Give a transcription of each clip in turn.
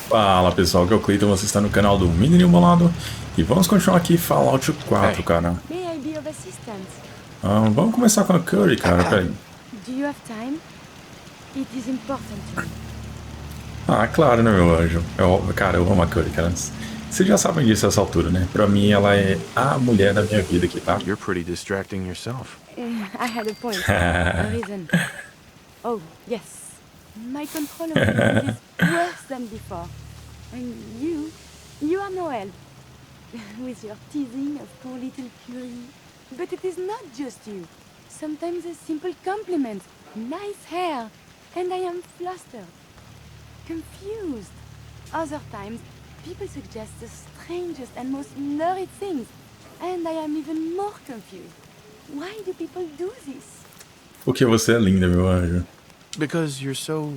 Fala pessoal, que é o Cleiton, você está no canal do Menino Bolado e vamos continuar aqui Fallout 4, cara. May I be of assistance? Vamos começar com a Curry, cara, peraí. Do you have time? It is important to me. Ah, claro, né, meu anjo? Cara, eu amo a Curry, cara. Vocês já sabem disso a essa altura, né? Pra mim, ela é a mulher da minha vida aqui, tá? You're pretty distracting yourself. I had a point. A reason. Oh, yes. My control of things is worse than before. And you are no help. With your teasing of poor little Curie. But it is not just you. Sometimes a simple compliment. Nice hair. And I am flustered. Confused. Other times, people suggest the strangest and most lurid things. And I am even more confused. Why do people do this? Porque você é linda, meu anjo. Because you're so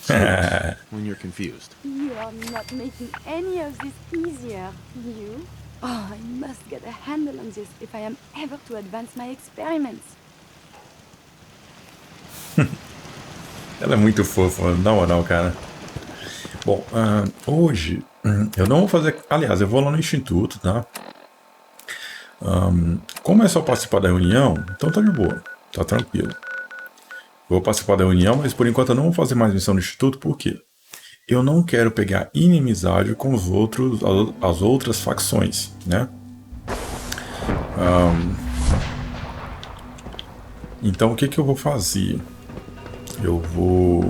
sweet when you're confused. You are not making any of this easier, you? Oh, I must get a handle on this if I am ever to advance my experiments. Ela é muito fofa, na moral, cara. Bom, hoje eu não vou fazer... Aliás, eu vou lá no instituto, tá? Como é só participar da reunião, então tá de boa, tá tranquilo. Vou participar da reunião, mas por enquanto eu não vou fazer mais missão no instituto, por quê? Eu não quero pegar inimizade com as outras facções, né? Então o que eu vou fazer? Eu vou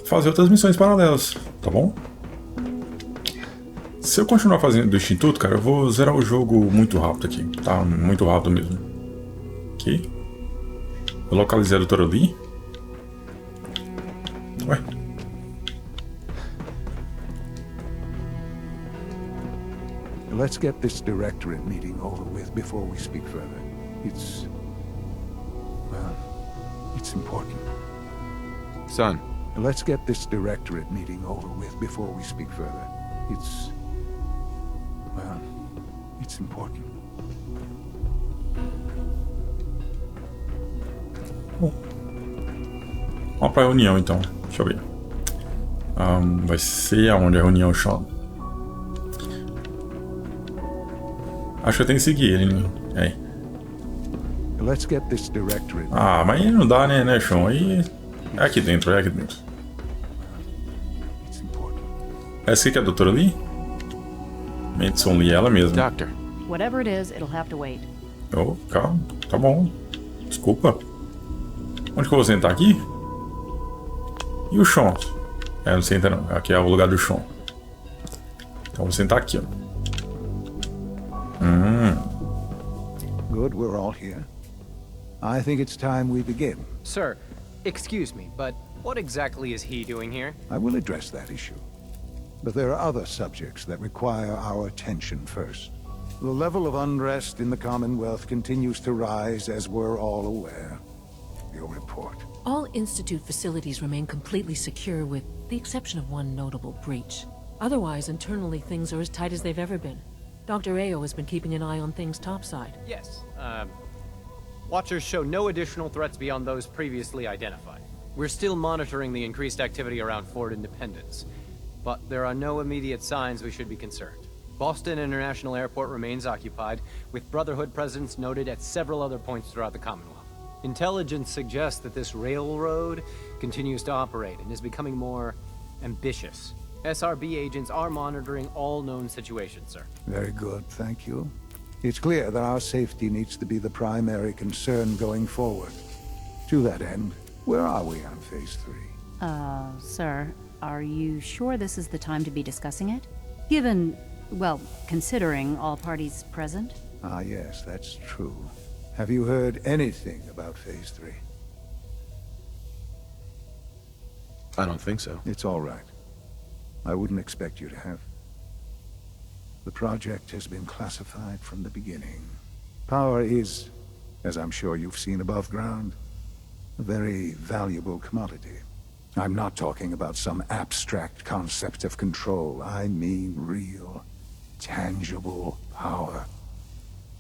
fazer outras missões paralelas, tá bom? Se eu continuar fazendo do instituto, cara, eu vou zerar o jogo muito rápido aqui, tá? Muito rápido mesmo. Ok. Eu localizei a doutora Lee. Ué? Let's get this directorate meeting over with before we speak further. It's important. Son, Let's get this directorate meeting over with before we speak further. It's important. Bom. Vamos pra reunião então. Deixa eu ver. Vai ser aonde a reunião, Sean? Acho que eu tenho que seguir ele, né? É. Let's get this directorate. Ah, mas aí não dá, né, Sean? Aí é aqui dentro, é aqui dentro. It's important. Essa aqui é a doutora Lee? Madison Lee, ela mesma. doctor. Whatever it is, it'll have to wait. Oh, calma, tá bom. Desculpa. Onde que eu vou sentar aqui? E o Sean? Não senta não. Aqui é o lugar do Sean. Então vou sentar aqui, ó. Good, we're all here. I think it's time we begin. Sir, excuse me, but what exactly is he doing here? I will address that issue. But there are other subjects that require our attention first. The level of unrest in the Commonwealth continues to rise, as we're all aware. Your report. All Institute facilities remain completely secure with the exception of one notable breach. Otherwise, internally, things are as tight as they've ever been. Dr. Ao has been keeping an eye on things topside. Yes, Watchers show no additional threats beyond those previously identified. We're still monitoring the increased activity around Fort Independence, but there are no immediate signs we should be concerned. Boston International Airport remains occupied, with Brotherhood presence noted at several other points throughout the Commonwealth. Intelligence suggests that this railroad continues to operate and is becoming more ambitious. SRB agents are monitoring all known situations, sir. Very good, thank you. It's clear that our safety needs to be the primary concern going forward. To that end, where are we on Phase 3? Sir, are you sure this is the time to be discussing it? Given, well, considering all parties present? Ah, yes, that's true. Have you heard anything about Phase 3? I don't think so. It's all right. I wouldn't expect you to have. The project has been classified from the beginning. Power is, as I'm sure you've seen above ground, a very valuable commodity. I'm not talking about some abstract concept of control. I mean real, tangible power.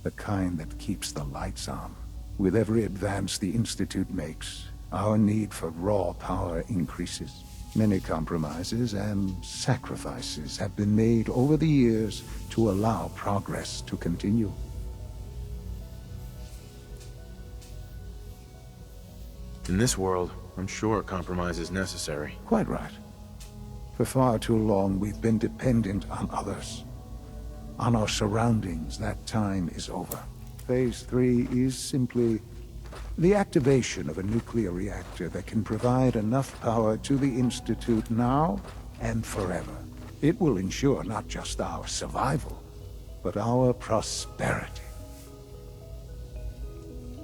The kind that keeps the lights on. With every advance the Institute makes, our need for raw power increases. Many compromises and sacrifices have been made over the years to allow progress to continue. In this world, I'm sure compromise is necessary. Quite right. For far too long, we've been dependent on others. On our surroundings. That time is over. Phase 3 is simply the activation of a nuclear reactor that can provide enough power to the Institute now and forever. It will ensure not just our survival, but our prosperity.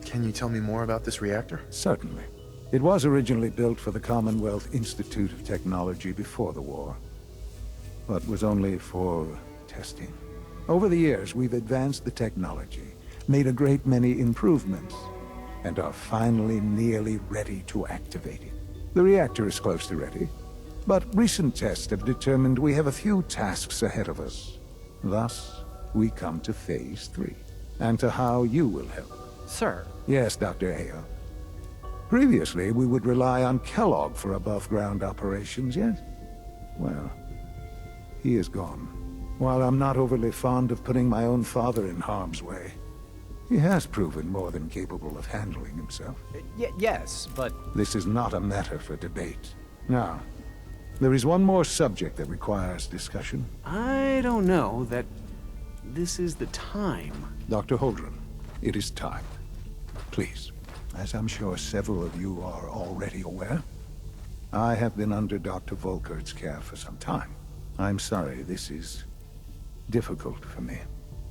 Can you tell me more about this reactor? Certainly. It was originally built for the Commonwealth Institute of Technology before the war, but was only for testing. Over the years, we've advanced the technology, made a great many improvements, and are finally nearly ready to activate it. The reactor is close to ready, but recent tests have determined we have a few tasks ahead of us. Thus, we come to Phase 3, and to how you will help. Sir, Yes, Dr. Ayo. Previously, we would rely on Kellogg for above-ground operations, yes? Well, he is gone. While I'm not overly fond of putting my own father in harm's way, he has proven more than capable of handling himself. yes, but... This is not a matter for debate. Now, there is one more subject that requires discussion. I don't know that this is the time. Dr. Holdren, it is time. Please, as I'm sure several of you are already aware, I have been under Dr. Volkert's care for some time. I'm sorry this is difficult for me.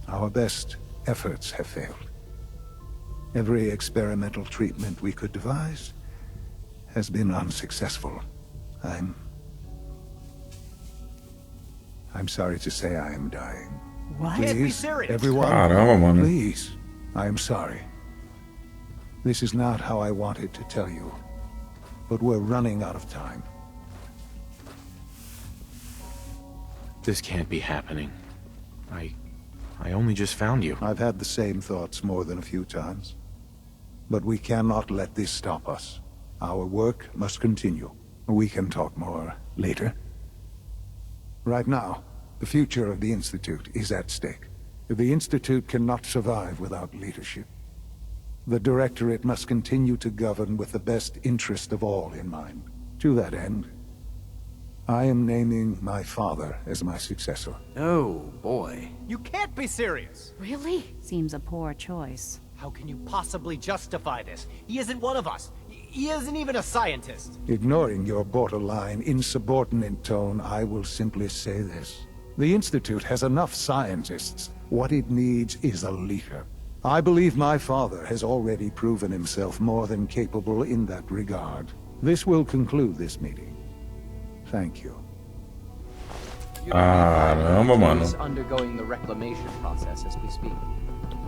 Our best efforts have failed. Every experimental treatment we could devise has been unsuccessful. I'm sorry to say I am dying. What? Please, Can't be serious. everyone, Caramba, mano. please, I am sorry. This is not how I wanted to tell you, but we're running out of time. This can't be happening. I only just found you. I've had the same thoughts more than a few times. But we cannot let this stop us. Our work must continue. We can talk more later. Right now, the future of the Institute is at stake. The Institute cannot survive without leadership. The Directorate must continue to govern with the best interest of all in mind. To that end, I am naming my father as my successor. Oh, boy. You can't be serious! Really? Seems a poor choice. How can you possibly justify this? He isn't one of us. He isn't even a scientist. Ignoring your borderline, insubordinate tone, I will simply say this. The Institute has enough scientists. What it needs is a leader. I believe my father has already proven himself more than capable in that regard. This will conclude this meeting. Thank you. Caramba, mano. He's undergoing the reclamation process as we speak.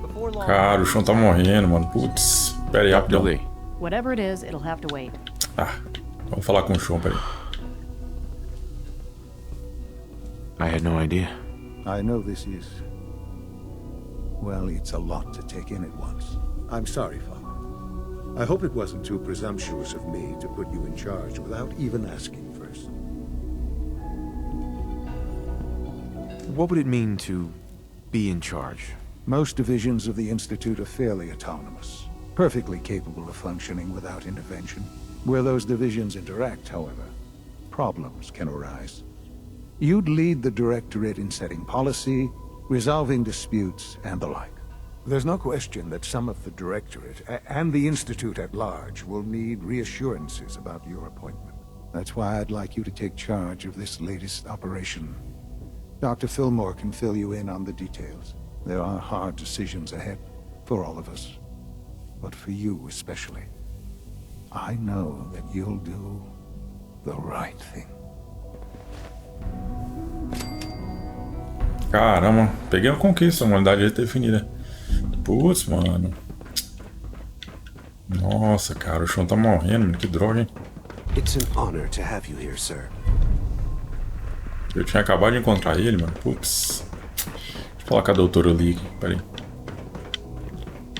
Before long, Cara, o chão tá morrendo, mano. Putz, pera aí, rapidão. Lee. Whatever it is, it'll have to wait. Ah, vamos falar com o chão, peraí. I had no idea. I know this is... well, it's a lot to take in at once. I'm sorry, Father. I hope it wasn't too presumptuous of me to put you in charge without even asking first. What would it mean to be in charge? Most divisions of the Institute are fairly autonomous, perfectly capable of functioning without intervention. Where those divisions interact, however, problems can arise. You'd lead the Directorate in setting policy, resolving disputes, and the like. There's no question that some of the Directorate, and the Institute at large, will need reassurances about your appointment. That's why I'd like you to take charge of this latest operation. Dr. Fillmore can fill you in on the details. There are hard decisions ahead, for all of us. But for you especially. I know that you'll do the right thing. Caramba, peguei uma conquista, uma unidade definida. Putz, mano. Nossa, cara, o chão tá morrendo, mano. Que droga, hein? It's an honor to have you here, sir. Eu tinha acabado de encontrar ele, mano. Putz. Deixa eu falar com a doutora Lee. Pera aí.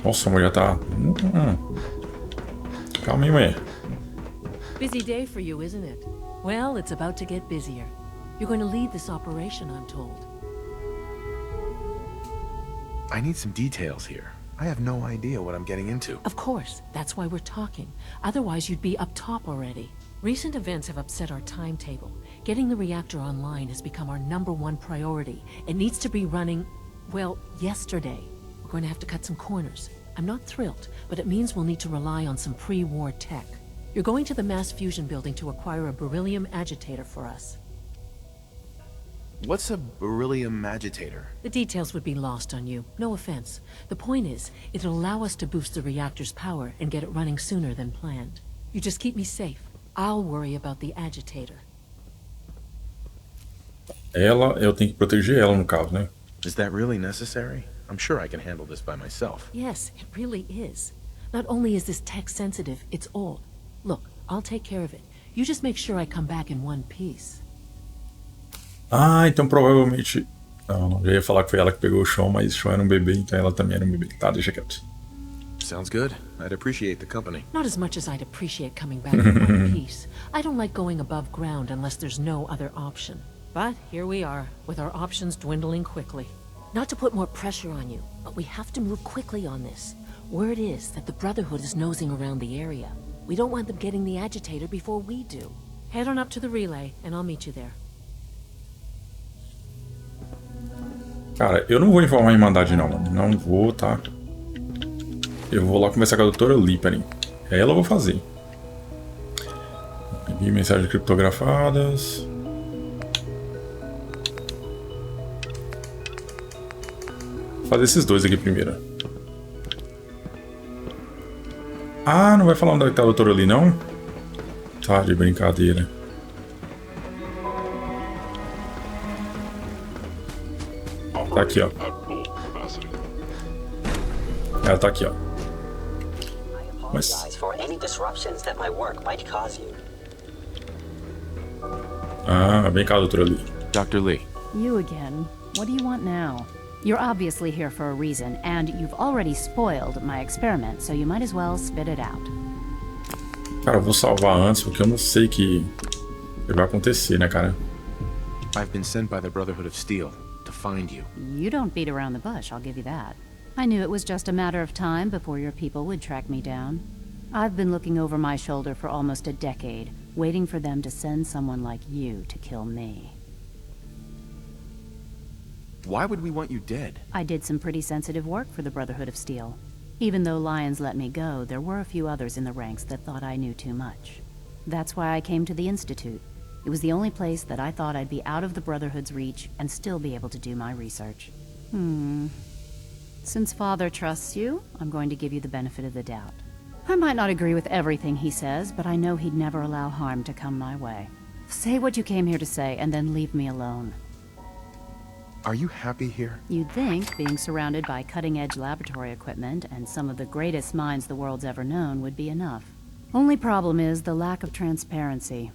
Nossa, a mulher tá... Calma aí, mulher. Busy day for you, isn't it? Well, it's about to get busier. You're going to lead this operation, I'm told. I need some details here. I have no idea what I'm getting into. Of course, that's why we're talking. Otherwise, you'd be up top already. Recent events have upset our timetable. Getting the reactor online has become our #1 priority. It needs to be running, well, yesterday. We're going to have to cut some corners. I'm not thrilled, but it means we'll need to rely on some pre-war tech. You're going to the mass fusion building to acquire a beryllium agitator for us. What's a beryllium agitator? The details would be lost on you. No offense. The point is, it'll allow us to boost the reactor's power and get it running sooner than planned. You just keep me safe. I'll worry about the agitator. Eu tenho que proteger ela no caso, né? Is that really necessary? I'm sure I can handle this by myself. Yes, it really is. Not only is this tech sensitive, it's old. Look, I'll take care of it. You just make sure I come back in one piece. Ah, então provavelmente... Não, já ia falar que foi ela que pegou o chão, mas o chão era um bebê, então ela também era um bebê. Tá, deixa quieto. Sounds good. I'd appreciate the company. Not as much as I'd appreciate coming back in one piece. I don't like going above ground unless there's no other option. But here we are, with our options dwindling quickly. Not to put more pressure on you, but we have to move quickly on this. Word is that the Brotherhood is nosing around the area. We don't want them getting the agitator before we do. Head on up to the relay, and I'll meet you there. Cara, eu não vou informar a Irmandade não, mano. Não vou, tá? Eu vou lá conversar com a doutora Lee, peraí. Ela eu vou fazer. Envie mensagens criptografadas. Vou fazer esses dois aqui primeiro. Ah, não vai falar onde tá a doutora Lee, não? Tá, de brincadeira. Tá aqui, ó. Ela tá aqui, ó. Mas... Ah, vem cá, doutora Lee. Dr. Lee. You again. What do you want now? You're obviously here for a reason, and you've already spoiled my experiment, so you might as well spit it out. Cara, eu vou salvar antes, porque eu não sei que vai acontecer, né, cara? I've been sent by the Brotherhood of Steel to find you. You don't beat around the bush, I'll give you that. I knew it was just a matter of time before your people would track me down. I've been looking over my shoulder for almost a decade, waiting for them to send someone like you to kill me. Why would we want you dead? I did some pretty sensitive work for the Brotherhood of Steel. Even though Lyons let me go, there were a few others in the ranks that thought I knew too much. That's why I came to the Institute. It was the only place that I thought I'd be out of the Brotherhood's reach and still be able to do my research. Since Father trusts you, I'm going to give you the benefit of the doubt. I might not agree with everything he says, but I know he'd never allow harm to come my way. Say what you came here to say, and then leave me alone. Are you happy here? You'd think being surrounded by cutting-edge laboratory equipment and some of the greatest minds the world's ever known would be enough. Only problem is the lack of transparency.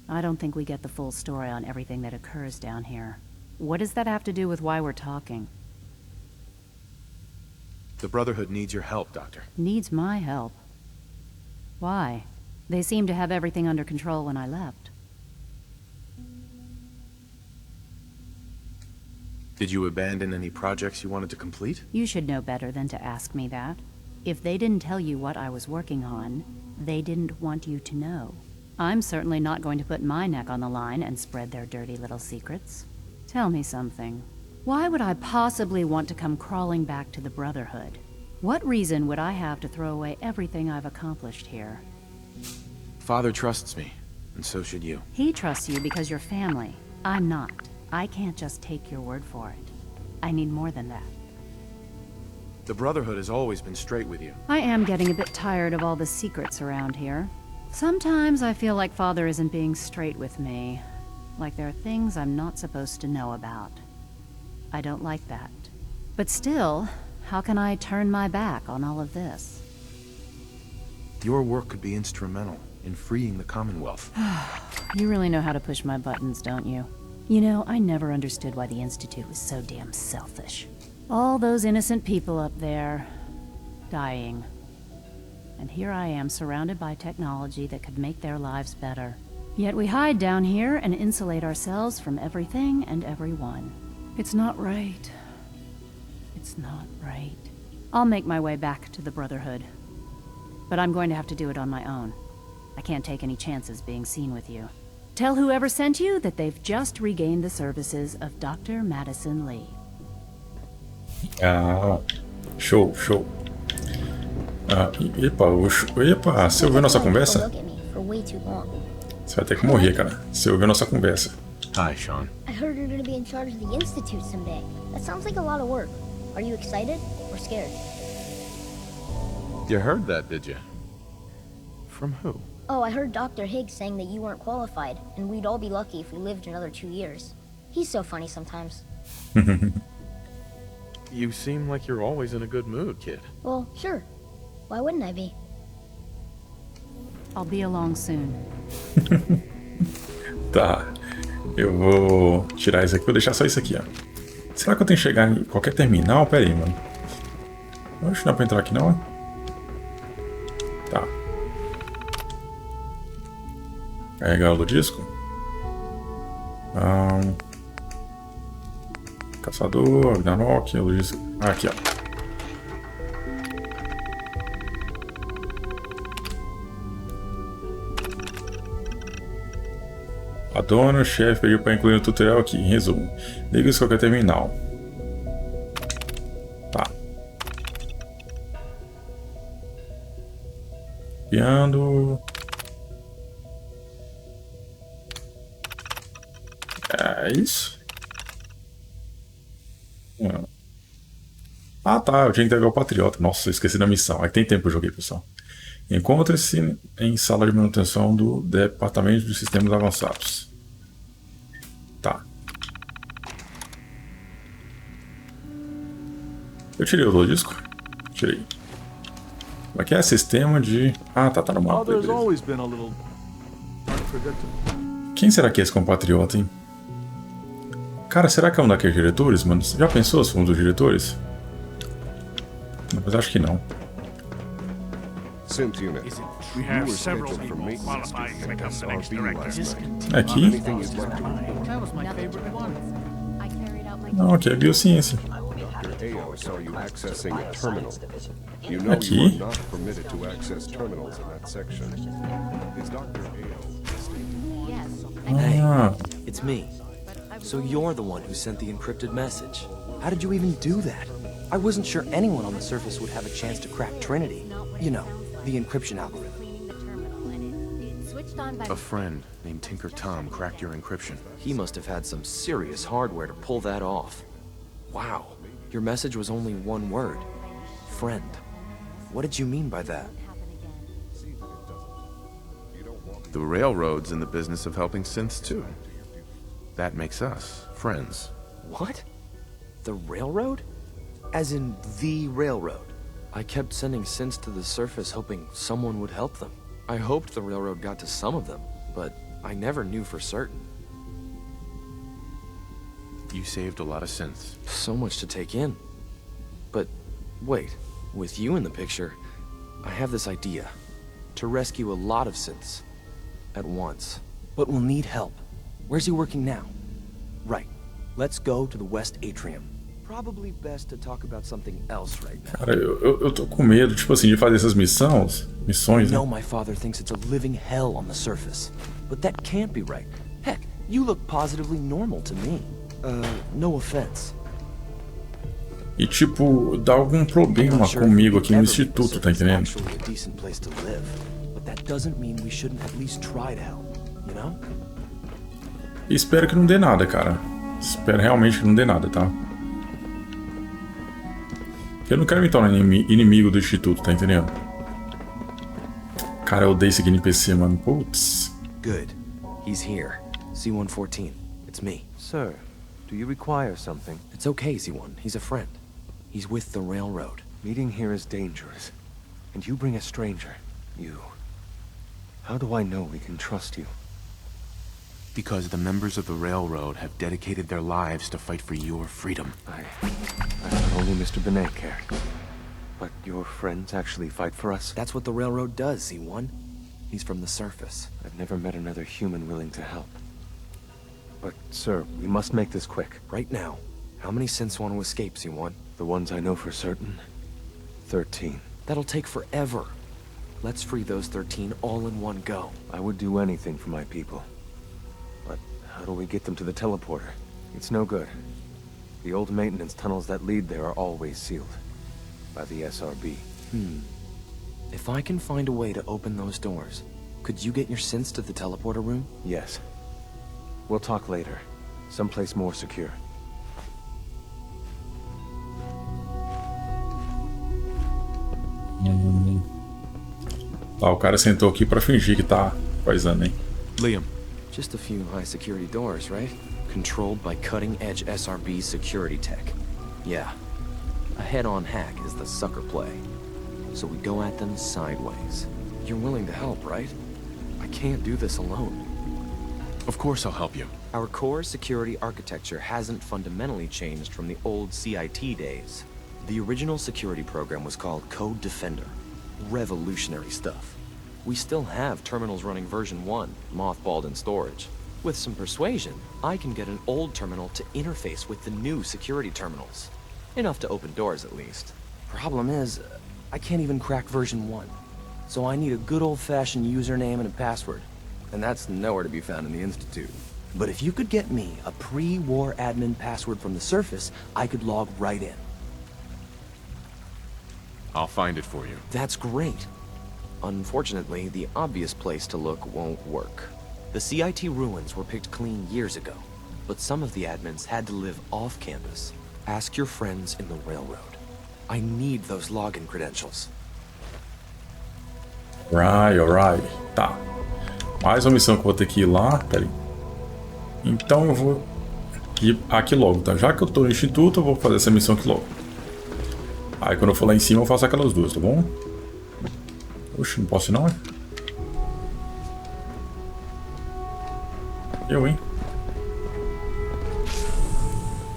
I don't think we get the full story on everything that occurs down here. What does that have to do with why we're talking? The Brotherhood needs your help, Doctor. Needs my help. Why? They seemed to have everything under control when I left. Did you abandon any projects you wanted to complete? You should know better than to ask me that. If they didn't tell you what I was working on, they didn't want you to know. I'm certainly not going to put my neck on the line and spread their dirty little secrets. Tell me something. Why would I possibly want to come crawling back to the Brotherhood? What reason would I have to throw away everything I've accomplished here? Father trusts me, and so should you. He trusts you because you're family. I'm not. I can't just take your word for it. I need more than that. The Brotherhood has always been straight with you. I am getting a bit tired of all the secrets around here. Sometimes I feel like Father isn't being straight with me. Like there are things I'm not supposed to know about. I don't like that. But still, how can I turn my back on all of this? Your work could be instrumental in freeing the Commonwealth. You really know how to push my buttons, don't you? You know, I never understood why the Institute was so damn selfish. All those innocent people up there, dying. And here I am surrounded by technology that could make their lives better. Yet we hide down here and insulate ourselves from everything and everyone. It's not right. It's not right. I'll make my way back to the Brotherhood. But I'm going to have to do it on my own. I can't take any chances being seen with you. Tell whoever sent you that they've just regained the services of Dr. Madison Lee. Ah, show, show. Ah, epa, você ouviu nossa conversa? Você vai ter que morrer, cara. Você ouviu nossa conversa. Hi, Sean. I heard you're gonna be in charge of the Institute someday. That sounds like a lot of work. Are you excited or scared? You heard that, did you? From who? Oh, I heard Dr. Higgs saying that you weren't qualified, and we'd all be lucky if we lived another 2 years. He's so funny sometimes. You seem like you're always in a good mood, kid. Well, sure. Why wouldn't I be? I'll be along soon. Tá. Eu vou tirar isso aqui, vou deixar só isso aqui, ó. Será que eu tenho que chegar em qualquer terminal? Pera aí, mano. Acho que não dá pra entrar aqui, não, ó. Tá. Carregar o disco. Caçador, Agnarok, o disco. Aqui, ó. A dona, o chefe, pediu para incluir no tutorial aqui. Em resumo, liga-se qualquer terminal. Tá. Copiando. É isso? Ah, tá. Eu tinha que entregar o Patriota. Nossa, eu esqueci da missão. Aí tem tempo que eu joguei, pessoal. Encontre-se em sala de manutenção do Departamento de Sistemas Avançados. Tá. Eu tirei o disco? Tirei. Como é que é? Sistema de... Ah, tá no mapa. Quem será que é esse compatriota, hein? Cara, será que é um daqueles diretores, mano? Já pensou se foi um dos diretores? Mas acho que não. Synth unit. We have several people qualified to become the next director. Aqui? That was my favorite one. Não, aqui é biociência. Dr. AO saw you accessing a terminal. You know Aqui? you are not permitted to access terminals in that section. Is Dr. AO... Ah, It's me. So you're the one who sent the encrypted message. How did you even do that? I wasn't sure anyone on the surface would have a chance to crack Trinity. You know, the encryption algorithm. A friend named Tinker Tom cracked your encryption. He must have had some serious hardware to pull that off. Wow, your message was only one word. Friend. What did you mean by that? The Railroad's in the business of helping synths too. That makes us friends. What? The Railroad? As in the Railroad? I kept sending synths to the surface hoping someone would help them. I hoped the Railroad got to some of them, but I never knew for certain. You saved a lot of synths. So much to take in. But wait, with you in the picture, I have this idea. To rescue a lot of synths. At once. But we'll need help. Where's he working now? Right. Let's go to the West Atrium. Probably best to talk about something else right now. cara, eu tô com medo, tipo assim, de fazer essas missões, I né? know my father thinks it's a living hell on the surface, but that can't be right. Heck, you look positively normal to me. No offense. E tipo, dá algum problema comigo aqui no instituto, tá entendendo? Actually a decent place to live, but that doesn't mean we shouldn't at least try to help, you know? E espero que não dê nada, cara. Espero realmente que não dê nada, tá? Eu não quero me tornar inimigo do instituto, tá entendendo? Cara, eu odeio esse NPC, mano. Putz. Good. He's here. C-114. It's me. Sir, do you require something? It's okay, C-1. He's a friend. He's with the Railroad. Meeting here is dangerous. And you bring a stranger. You... How do I know we can trust you? Because the members of the Railroad have dedicated their lives to fight for your freedom. I thought only Mr. Benet cared. But your friends actually fight for us? That's what the Railroad does, C-1. He's from the surface. I've never met another human willing to help. But, sir, we must make this quick. Right now, how many synths want to escape, C1? The ones I know for certain, 13. That'll take forever. Let's free those 13 all in one go. I would do anything for my people. But how do we get them to the teleporter? It's no good. The old maintenance tunnels that lead there are always sealed. By the SRB. If I can find a way to open those doors, could you get your synths to the teleporter room? Yes. We'll talk later. Someplace more secure. Tá, o cara sentou aqui pra fingir que tá paisando, hein? Liam. Just a few high security doors, right? Controlled by cutting-edge SRB security tech. Yeah. A head-on hack is the sucker play. So we go at them sideways. You're willing to help, right? I can't do this alone. Of course I'll help you. Our core security architecture hasn't fundamentally changed from the old CIT days. The original security program was called Code Defender. Revolutionary stuff. We still have terminals running version 1, mothballed in storage. With some persuasion, I can get an old terminal to interface with the new security terminals. Enough to open doors, at least. Problem is, I can't even crack version 1. So I need a good old-fashioned username and a password. And that's nowhere to be found in the Institute. But if you could get me a pre-war admin password from the surface, I could log right in. I'll find it for you. That's great. Unfortunately, the obvious place to look won't work. The CIT ruins were picked clean years ago, but some of the admins had to live off-campus. Ask your friends in the railroad. I need those login credentials. Alright. Tá. Mais uma missão que eu vou ter que ir lá. Pera aí. Então eu vou ir aqui logo, tá? Já que eu tô no instituto, eu vou fazer essa missão aqui logo. Aí quando eu for lá em cima, eu faço aquelas duas, tá bom? Oxe, não posso ir não, é? Hein?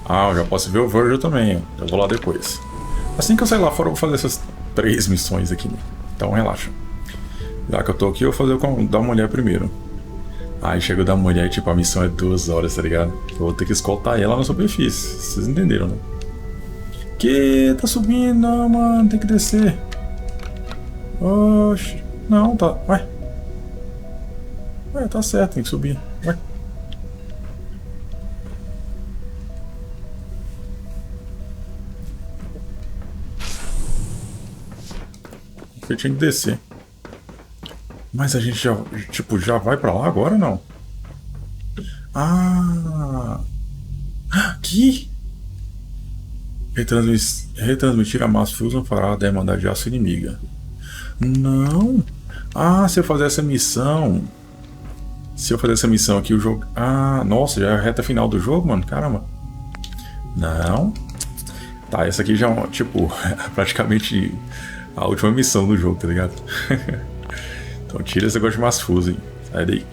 Ah, eu já posso ver o Virgil também, ó. Eu vou lá depois. Assim que eu sair lá fora, eu vou fazer essas 3 missões aqui, né? Então relaxa. Já que eu tô aqui, eu vou fazer com da mulher primeiro. Aí chega o da mulher e tipo, a missão é 2 horas, tá ligado? Eu vou ter que escoltar ela na superfície. Vocês entenderam, né? Que? Tá subindo? Não, mano, tem que descer. Oxi. Não, tá. Ué, tá certo, tem que subir. Ué. Eu tinha que descer. Mas a gente já, tipo, já vai pra lá agora ou não? Ah! Que? Retransmitir a Mass Fusion fará a demanda de aço inimiga. Não! Ah, se eu fazer essa missão... Se eu fazer essa missão aqui, o jogo... Ah, nossa, já é a reta final do jogo, mano? Caramba. Não. Tá, essa aqui já é, tipo, praticamente a última missão do jogo, tá ligado? Então tira esse negócio de Mass Fusion, hein? Sai daí.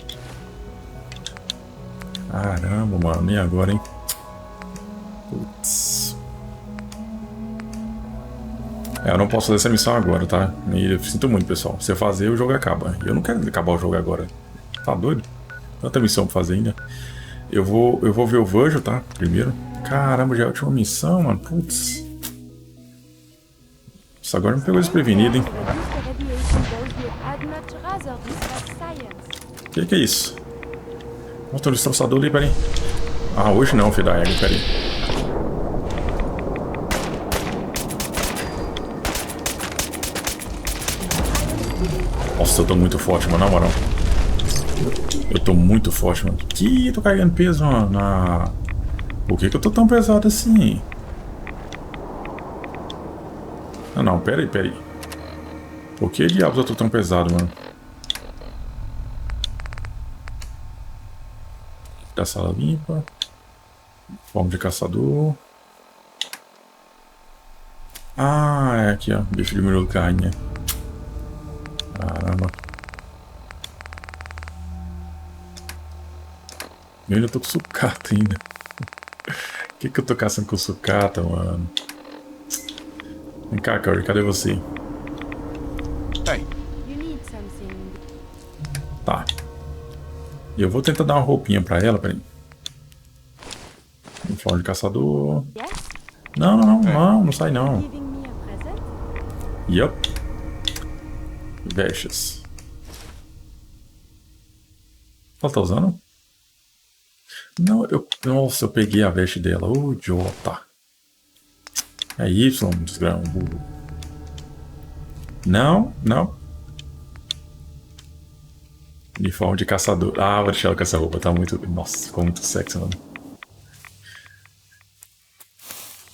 Caramba, mano, nem agora, hein? Putz. Eu não posso fazer essa missão agora, tá? E eu sinto muito, pessoal. Se eu fazer, o jogo acaba. Eu não quero acabar o jogo agora. Tá doido? Tanta missão pra fazer ainda. Eu vou ver o Virgil, tá? Primeiro. Caramba, já é a última missão, mano. Putz. Isso agora me pegou desprevenido, hein? Que é isso? Mostra o destroçador ali, peraí. Ah, hoje não, filho da égua, peraí. Nossa, eu tô muito forte, mano, na moral. Eu tô muito forte, mano. Que tô carregando peso, mano. Por que eu tô tão pesado assim? Não, pera aí. Por que diabos eu tô tão pesado, mano? Da sala limpa. Forma de caçador. Ah, é aqui, ó. Bicho de melhor carne, né? Caramba. Eu ainda tô com sucata ainda. Que eu tô caçando com sucata, mano? Vem cá, Curry, cadê você? Hey. Eu vou tentar dar uma roupinha pra ela, peraí. Uniforme de caçador. Não sai não. Yup. Vestes. Ela tá usando? Não, nossa, eu peguei a veste dela. Ô, idiota. É Y, desgrama, burro. Não. Uniforme de caçador. Ah, vou deixar ela com essa roupa. Tá muito... Nossa, ficou muito sexy, mano.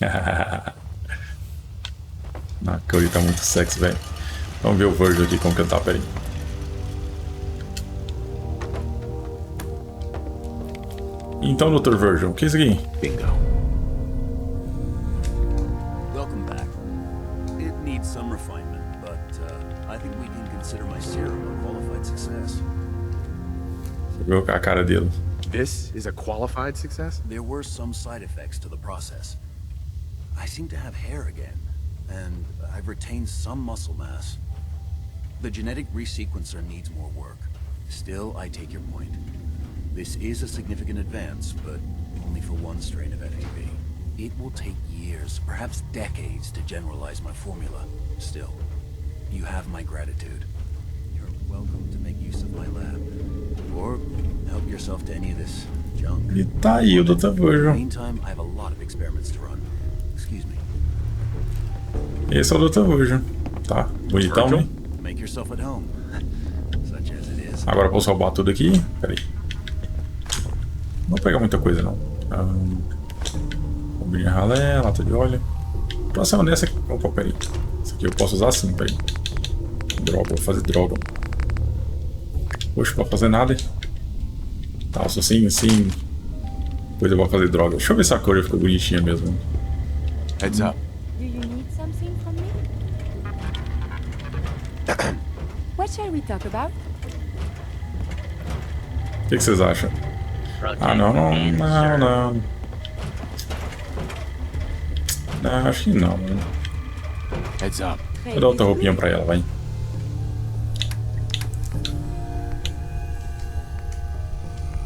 A Cody tá muito sexy, velho. Vamos ver o Virgil aqui como que ele tá, peraí. Então, Dr. Virgil, o que é isso aqui? Bingo. Welcome back. It needs some refinement, but I think we can consider my serum a qualified success. Você viu a cara dele? This is a qualified success? There were some side effects to the process. I seem to have hair again, and I've retained some muscle mass. The genetic resequencer needs more work. Still, I take your point. This is a significant advance, but only for one strain of FEV. It will take years, perhaps decades, to generalize my formula. Still, you have my gratitude. You're welcome to make use of my lab. Or help yourself to any of this junk. E tá aí o Dr. Virgil. Meantime, I have a lot of experiments to run. Excuse me. Esse é o Dr. Virgil. Tá, bonitão, né? Make yourself at home. Such as it is. Agora eu posso roubar tudo aqui. Peraí. Não vou pegar muita coisa, não. Bombinha ralé, lata de óleo. Pra ser honesto, opa, peraí. Isso aqui eu posso usar assim, peraí. Droga, vou fazer droga. Poxa, não vou fazer nada. Tá, assim. Depois eu vou fazer droga. Deixa eu ver se a cor ficou bonitinha mesmo. Heads up. Do you need something from me? What shall we talk about? O que vocês acham? Ah, não. Não, acho que não, mano. Heads up. Vou dar outra roupinha pra ela, vai.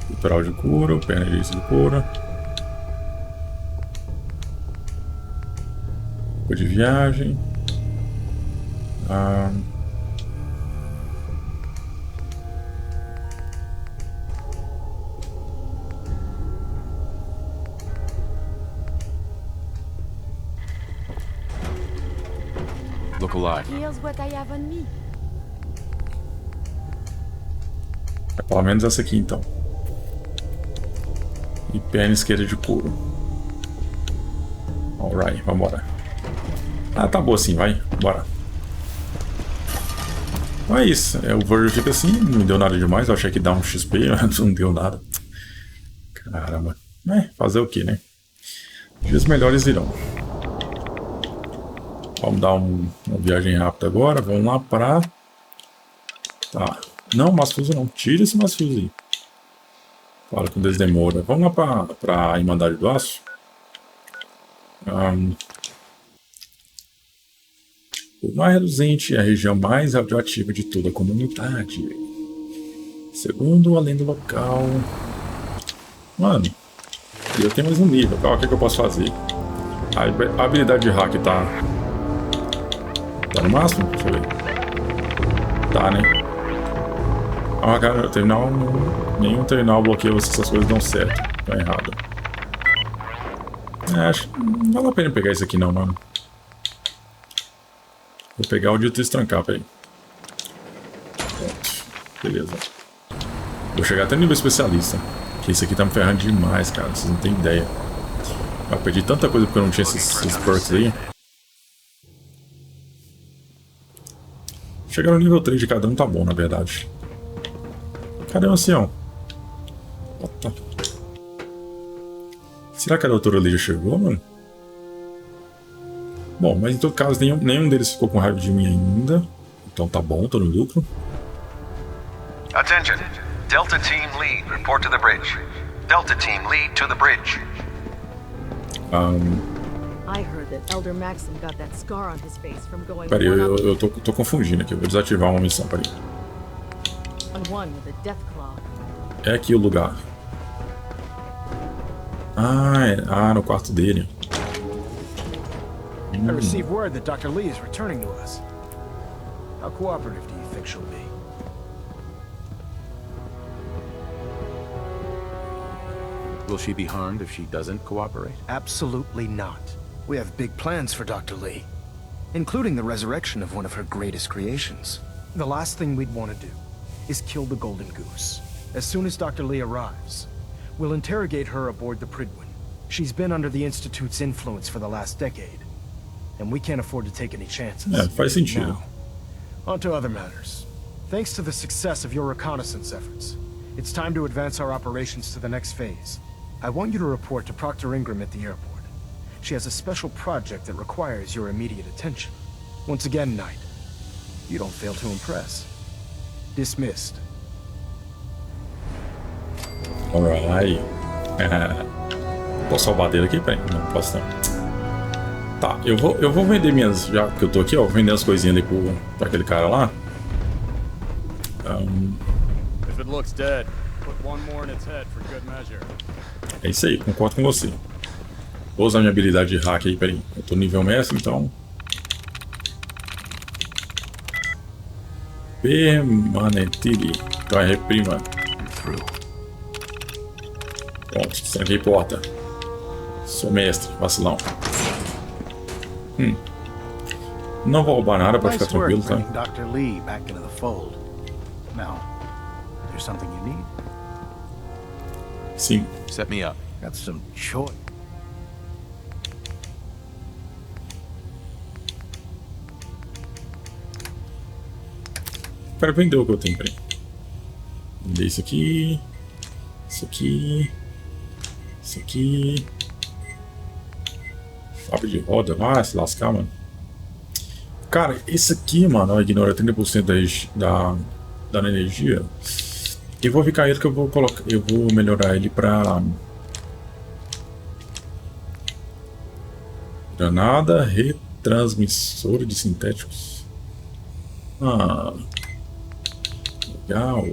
Cultural de couro, perna direita de couro. Roupa de viagem. Look alive. Here's what I have on me. É pelo menos essa aqui, então. E perna esquerda de couro. Alright, vambora. Ah, tá boa assim, vai. Bora. Então é isso. O Virgil fica assim, não deu nada demais. Eu achei que dá um XP, mas não deu nada. Caramba. Fazer o que, né? Dias melhores virão. Vamos dar uma viagem rápida agora. Vamos lá para... Tá. Não, Masfuso não. Tira esse Masfuso aí. Fala com desdemora. Vamos lá para a Irmandade do Aço. O mais reluzente é a região mais radioativa de toda a comunidade. Segundo a lenda local... Mano, eu tenho mais um nível. O que eu posso fazer? A habilidade de hack tá no máximo? Deixa eu ver. Tá, né? Cara, terminal, nenhum terminal bloqueia se essas coisas dão certo. Tá errado. Acho que não vale a pena pegar isso aqui não, mano. Vou pegar o de trancar, peraí. Pronto. Beleza. Vou chegar até nível especialista. Que esse aqui tá me ferrando demais, cara. Vocês não tem ideia. Eu perdi tanta coisa porque eu não tinha esses perks aí. Chegar no nível 3 de cada um tá bom, na verdade. Cadê o ancião? Opa. Será que a doutora ali já chegou, mano? Bom, mas em todo caso, nenhum deles ficou com raiva de mim ainda. Então tá bom, tô no lucro. Attention! Delta Team Lead, report to the bridge. Delta Team Lead to the bridge. I heard that Elder Maxim got that scar on his face from going Peraí, eu tô confundindo aqui. Eu vou desativar uma missão, peraí. on one with a death claw. É aqui o lugar. No quarto dele. I received word that Dr. Lee is returning to us. How cooperative do you think she'll be? Will she be harmed if she doesn't cooperate? Absolutely not. We have big plans for Dr. Lee, including the resurrection of one of her greatest creations. The last thing we'd want to do is kill the Golden Goose. As soon as Dr. Lee arrives, we'll interrogate her aboard the Pridwin. She's been under the Institute's influence for the last decade, and we can't afford to take any chances. Faz sentido. Now, on to other matters. Thanks to the success of your reconnaissance efforts, it's time to advance our operations to the next phase. I want you to report to Proctor Ingram at the airport. She has a special project that requires your immediate attention. Once again, Knight, you don't fail to impress. Dismissed. Alright. Posso salvar dele aqui? Peraí, não posso não. Tá, eu vou vender minhas... Já que eu tô aqui, ó, vou vender as coisinhas ali pra aquele cara lá. If it looks dead, put one more in its head for good measure. É isso aí, concordo com você. Vou usar minha habilidade de hack aí, peraí. Eu tô no nível mestre, então... Permanentire. Então é reprima. Pronto, tranquei porta. Sou mestre, vacilão. Não vou roubar nada, pode ficar tranquilo, tá? Dr. Lee back into the fold. Now, there's something you need? Sim. Set me up. Got some choice. Para vender o que eu tenho, peraí. Vender isso aqui. Isso aqui. Isso aqui. Fábrica de roda, vai se lascar, mano. Cara, esse aqui, mano, ignora 30% da energia. Eu vou ficar ele que eu vou colocar. Eu vou melhorar ele pra. Granada retransmissora de sintéticos. Legal.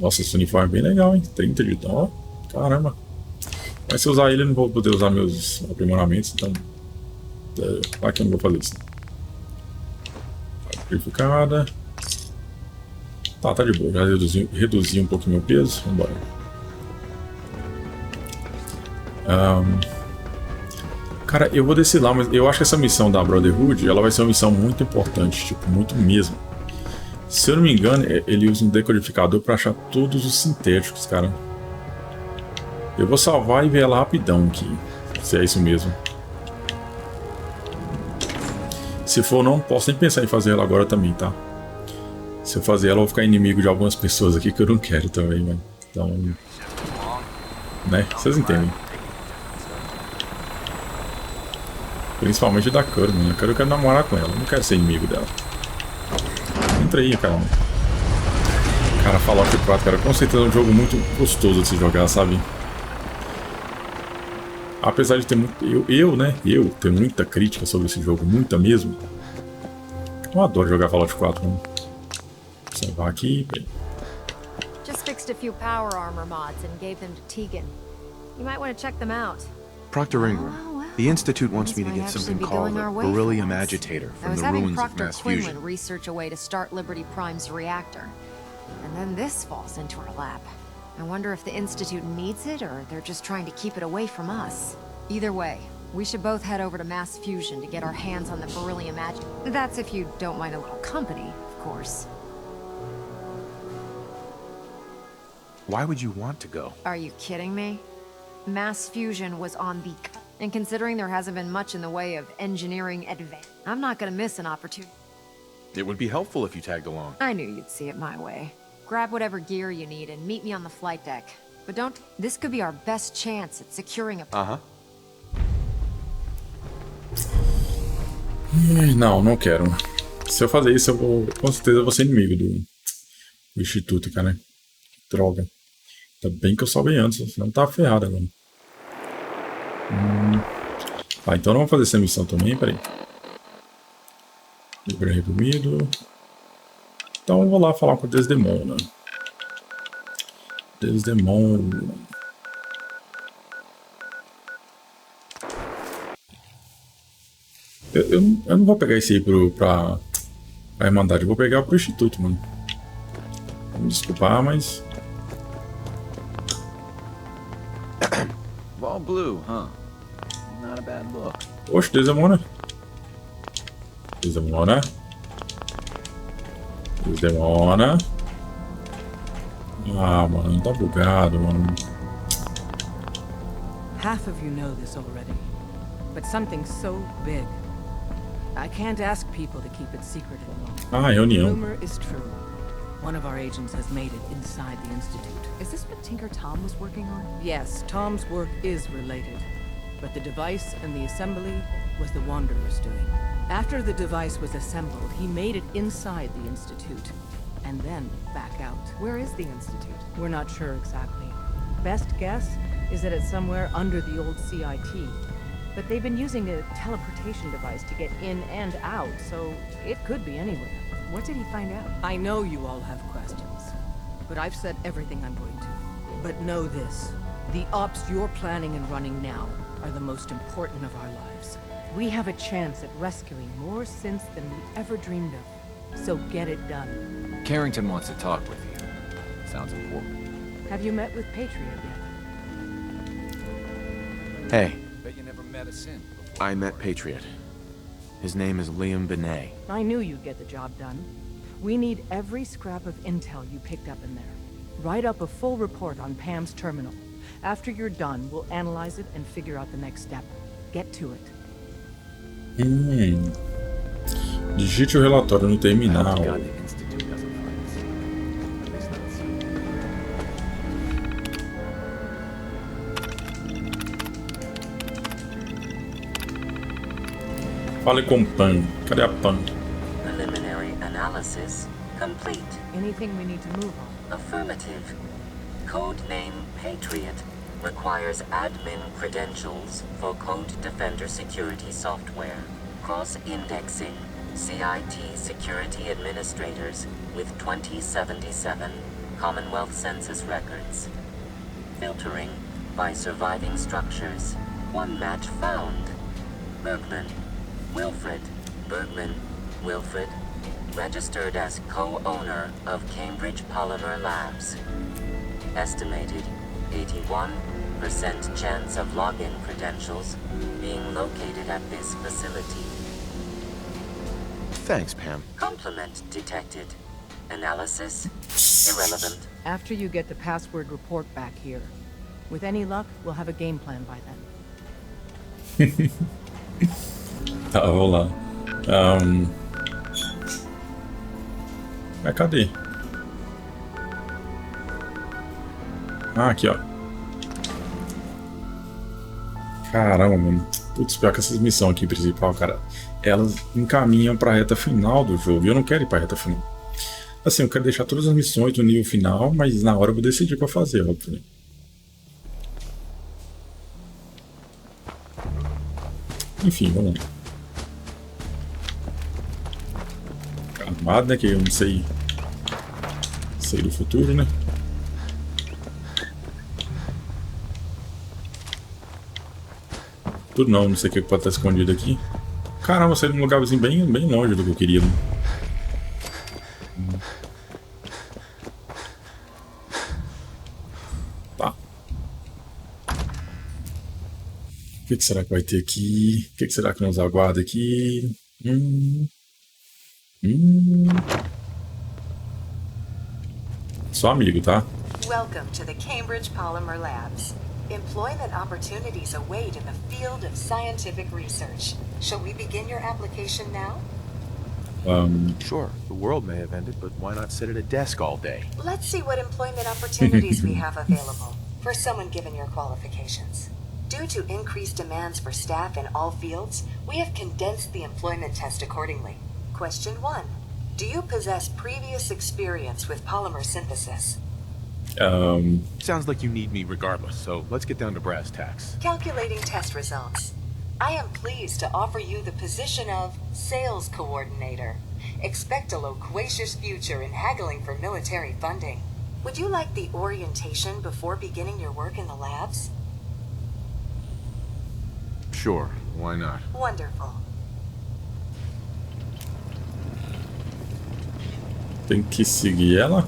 Nossa, esse uniforme é bem legal, hein? 30 de dó. Caramba. Mas se eu usar ele, eu não vou poder usar meus aprimoramentos, então. Claro que eu não vou fazer isso. Purificada. Tá de boa. Já reduzi um pouquinho meu peso. Vambora. Cara, eu vou descer lá, mas eu acho que essa missão da Brotherhood, ela vai ser uma missão muito importante, tipo, muito mesmo. Se eu não me engano, ele usa um decodificador pra achar todos os sintéticos, cara. Eu vou salvar e ver ela rapidão aqui, se é isso mesmo. Se for, não posso nem pensar em fazer ela agora também, tá? Se eu fazer ela, eu vou ficar inimigo de algumas pessoas aqui que eu não quero também, mano. Então... né? Vocês entendem. Principalmente da Curry, mano. A Curry eu quero namorar com ela, eu não quero ser inimigo dela. Entra aí, cara. Cara, Fallout 4, cara, com certeza é um jogo muito gostoso de se jogar, sabe? Apesar de ter muito... Eu ter muita crítica sobre esse jogo, muita mesmo. Eu adoro jogar Fallout 4, mano. Vou salvar aqui. Just fixed a few power armor mods and gave them to Tegan. You might want to check them out. Proctor Ingram, the Institute wants me to get something called a beryllium agitator from the ruins of mass fusion. Research a way to start Liberty Prime's reactor. And then this falls into our lap. I wonder if the Institute needs it, or they're just trying to keep it away from us. Either way, we should both head over to Mass Fusion to get our hands on the beryllium agitator. That's if you don't mind a little company, of course. Why would you want to go? Are you kidding me? Mass Fusion was on the... And considering there hasn't been much in the way of engineering advance, I'm not gonna miss an opportunity. It would be helpful if you tagged along. I knew you'd see it my way. Grab whatever gear you need and meet me on the flight deck. But don't... This could be our best chance at securing a... Não quero. Se eu fazer isso, eu vou... Com certeza eu vou ser inimigo do Instituto, cara. Que droga. Ainda bem que eu salvei antes, senão tá ferrado agora. Tá, então não vamos fazer essa missão também, peraí. Livre reprimido. Então eu vou lá falar com o Desdemona. Desdemona. Eu não vou pegar esse aí pra Irmandade, eu vou pegar pro Instituto, mano. Me desculpar, mas... All blue, huh? Not a bad look. Oxe, Desdemona. Desdemona. Desdemona. Ah, mano, tá bugado, mano. Half of you know this already, but something so big, I can't ask people to keep it secret any longer. Ah, reunião. Rumor is true. One of our agents has made it inside the Institute. Is this what Tinker Tom was working on? Yes, Tom's work is related, but the device and the assembly was the Wanderer's doing. After the device was assembled, he made it inside the Institute, and then back out. Where is the Institute? We're not sure exactly. Best guess is that it's somewhere under the old CIT. But they've been using a teleportation device to get in and out, so it could be anywhere. What did he find out? I know you all have questions, but I've said everything I'm going to. But know this, the ops you're planning and running now are the most important of our lives. We have a chance at rescuing more synths than we ever dreamed of, so get it done. Carrington wants to talk with you. Sounds important. Have you met with Patriot yet? Hey. Bet you never met a synth before. I met Patriot. His name is Liam Benet. I knew you'd get the job done. We need every scrap of intel you picked up in there. Write up a full report on Pam's terminal. After you're done, we'll analyze it and figure out the next step. Get to it. Digite o relatório no terminal. Fale com Pan. Cadê a Pan? Preliminary analysis complete. Anything we need to move on? Affirmative. Code name Patriot requires admin credentials for Code Defender security software. Cross-indexing CIT security administrators with 2077 Commonwealth Census records. Filtering by surviving structures. One match found. Bergman. Wilfred. Bergman. Wilfred. Registered as co-owner of Cambridge Polymer Labs. Estimated 81% chance of login credentials being located at this facility. Thanks, Pam. Complement detected. Analysis irrelevant. After you get the password report back here. With any luck, we'll have a game plan by then. Tá, vamos lá. Mas cadê? Ah, aqui, ó. Caramba, mano. Putz, pior que essas missões aqui principal, cara, elas encaminham pra reta final do jogo. E eu não quero ir pra reta final. Assim, eu quero deixar todas as missões do nível final, mas na hora eu vou decidir o que eu fazer, óbvio, né? Enfim, vamos lá. Armado, né? Que eu não sei. Sei do futuro, né? Tudo não sei o que pode estar escondido aqui. Caramba, eu saí de um lugarzinho bem longe do que eu queria, né? Tá. O que será que vai ter aqui? O que será que nos aguarda aqui? Só amigo, tá? Welcome to the Cambridge Polymer Labs. Employment opportunities await in the field of scientific research. Shall we begin your application now? Sure. The world may have ended, but why not sit at a desk all day? Let's see what employment opportunities we have available for someone given your qualifications. Due to increased demands for staff in all fields, we have condensed the employment test accordingly. Question 1. Do you possess previous experience with polymer synthesis? Sounds like you need me regardless, so let's get down to brass tacks. Calculating test results. I am pleased to offer you the position of Sales Coordinator. Expect a loquacious future in haggling for military funding. Would you like the orientation before beginning your work in the labs? Sure, why not? Wonderful. Tem que seguir ela?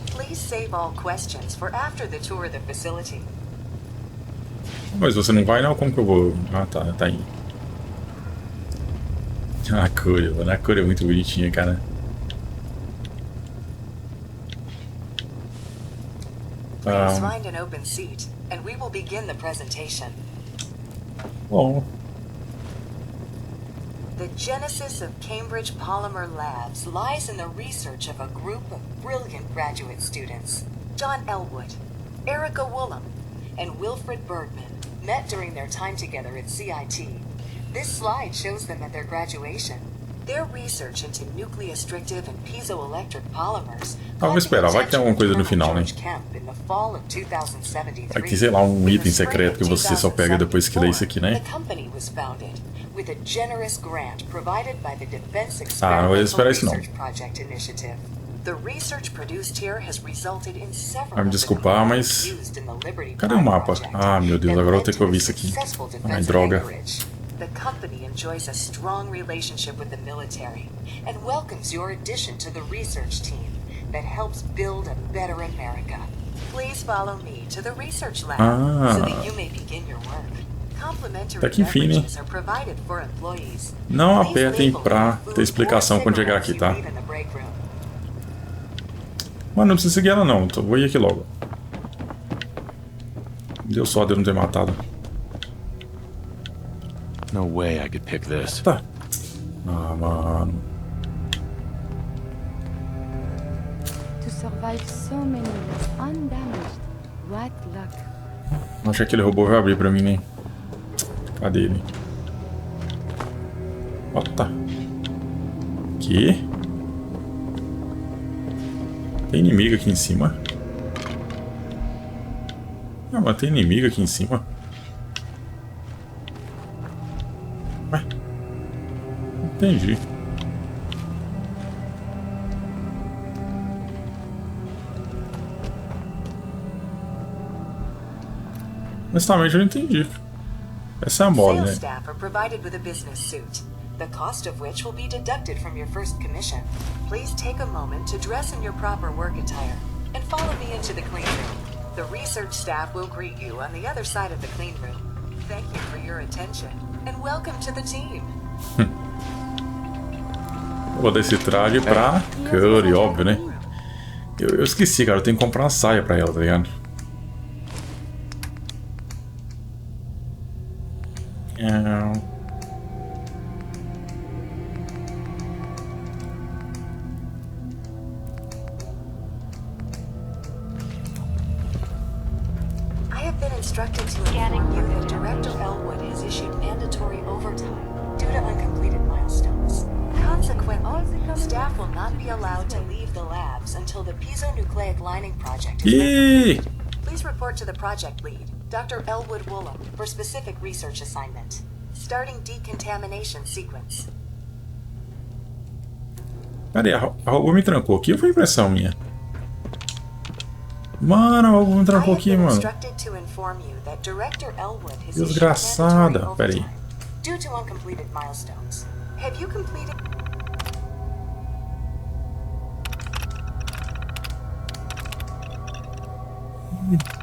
Please save all questions for after the tour of the facility. Mas você não vai não? Como que eu vou? Ah, tá indo. A cor, mano. A cor é muito bonitinha, cara. Please find an open seat, and we will begin the presentation. Bom. The genesis of Cambridge Polymer Labs lies in the research of a group of brilliant graduate students. John Elwood, Erica Woolham, and Wilfred Bergman met during their time together at CIT. This slide shows them at their graduation. Their research into nucleostrictive and piezoelectric polymers. Vou esperar, vai que tem alguma coisa no final, né? Aqui, sei lá, um item secreto que você só pega depois que lê isso aqui, né? Ah, não vou esperar isso não. Vai me desculpar, mas... Cadê o mapa? Ah, meu Deus, agora eu vou ter que ouvir isso aqui. Ai, droga. The company enjoys a strong relationship with the military and welcomes your addition to the research team that helps build a better America. Please follow me to the research lab so that you may begin your work. Complimentary beverages are provided for employees. Não apertem pra ter explicação quando chegar aqui, tá? Mas não precisa seguir ela não, vou ir aqui logo. Deu sorte de eu não ter matado. No way I could pick this. Tá. Ah, mano. To survive so many years undamaged. What luck. Acho que aquele robô vai abrir pra mim, né? Cadê ele? Ota. Que? Tem inimigo aqui em cima? Ah, mas tem inimigo aqui em cima? Ué? Entendi. Honestamente, eu não entendi. Essa é a mole, né? Staff are provided with a business suit, the cost of which will be deducted from your first commission. Please take a moment to dress in your proper work attire and follow me into the clean room. The research staff will greet you on the other side of the clean room. Thank you for your attention and welcome to the team. Vou dar esse traje pra Curry, óbvio, né? Eu esqueci, cara. Eu tenho que comprar uma saia pra ela, tá ligado? I have been instructed to inform you that Director Elwood has issued mandatory overtime due to uncompleted milestones. Consequently, staff will not be allowed to leave the labs until the piezonucleic lining project is complete. Please report to the project lead, Dr. Elwood Woolham, for specific research assignment. Starting decontamination sequence. Pera aí, a robô me trancou aqui ou foi impressão minha? Mano, a robô me trancou aqui, mano. Desgraçada. Pera aí. Due to uncompleted milestones. Have you completed?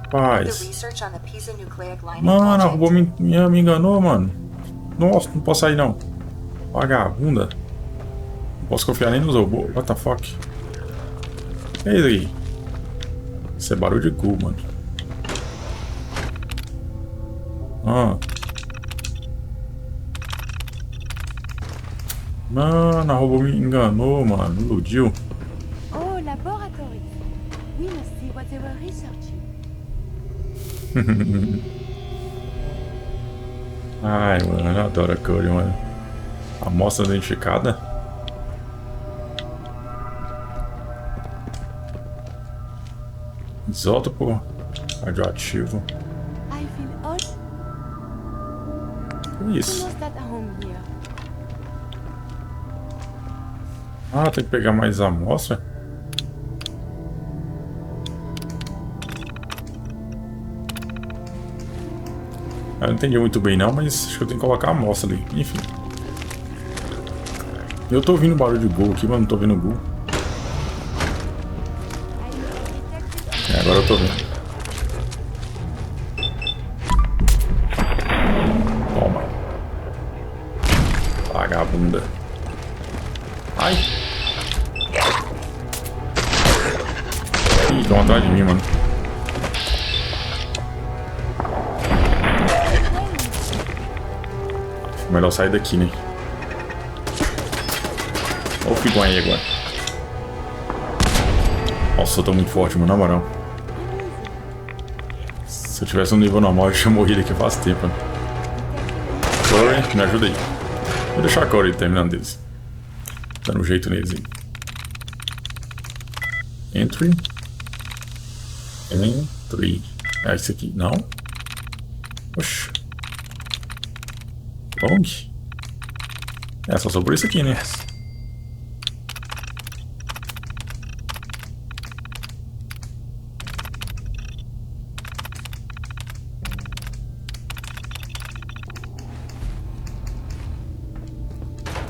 Paz. Mano, a robô me enganou, mano. Nossa, não posso sair não. Vagabunda. Não posso confiar nem nos robôs. What the fuck? Que é isso aí? Isso é barulho de cu, mano. Mano, a robô me enganou, mano. Iludiu. Oh, laboratory. We must see what they were researching. Ai, mano, eu adoro a Curry, mano. Amostra identificada. Isótopo radioativo. I feel all... Que isso? Almost at home here. Ah, tem que pegar mais amostra. Eu não entendi muito bem não, mas acho que eu tenho que colocar a amostra ali. Enfim. Eu tô ouvindo barulho de gol aqui, mas não tô vendo gol. Agora eu tô vendo. Toma. Vagabunda. Ai. Ih, estão atrás de mim, mano. Melhor sair daqui, né? Olha o figão aí agora. Nossa, eu tô muito forte, mano, na moral. Se eu tivesse um nível normal, eu tinha morrido aqui faz tempo. Né? Corey, me ajuda aí. Vou deixar a Corey terminando deles. Dando um jeito neles aí. Entry. Entry. É esse aqui. Não? Oxi. Long? É, só sobrou isso aqui, né?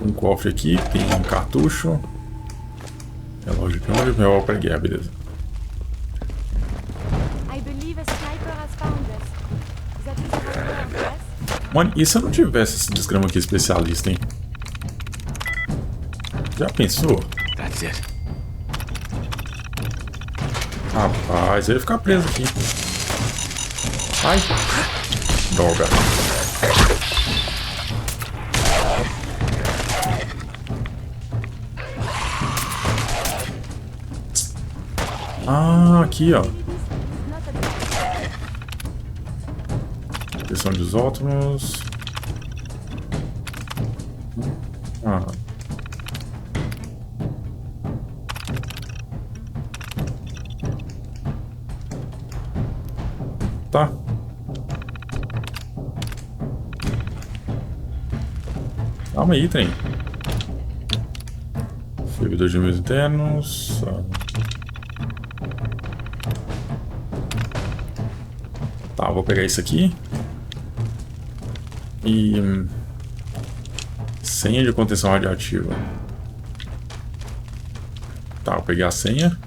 Um cofre aqui, tem um cartucho. Relógio de câmera e meu para guerra, beleza. Mano, e se eu não tivesse esse desgrama aqui especialista, hein? Já pensou? Rapaz, eu ia ficar preso aqui. Ai! Droga! Ah, aqui, ó. Proteção de isótopos. Ah. Tá. Calma aí, trem. Servidor de meios internos. Tá, vou pegar isso aqui. E... senha de contenção radioativa. Tá, eu peguei a senha.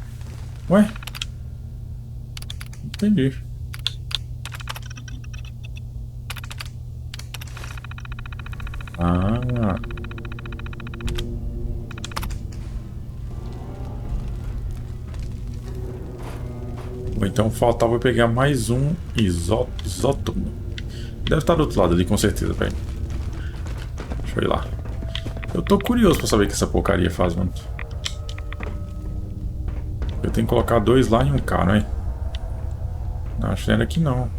Ué? Entendi. Ah. Bom, então faltava pegar mais um isótopo. Deve estar do outro lado ali, com certeza, velho. Deixa eu ir lá. Eu tô curioso pra saber o que essa porcaria faz, mano. Eu tenho que colocar 2 lá e um cá, não é? Não, acho que não era aqui não.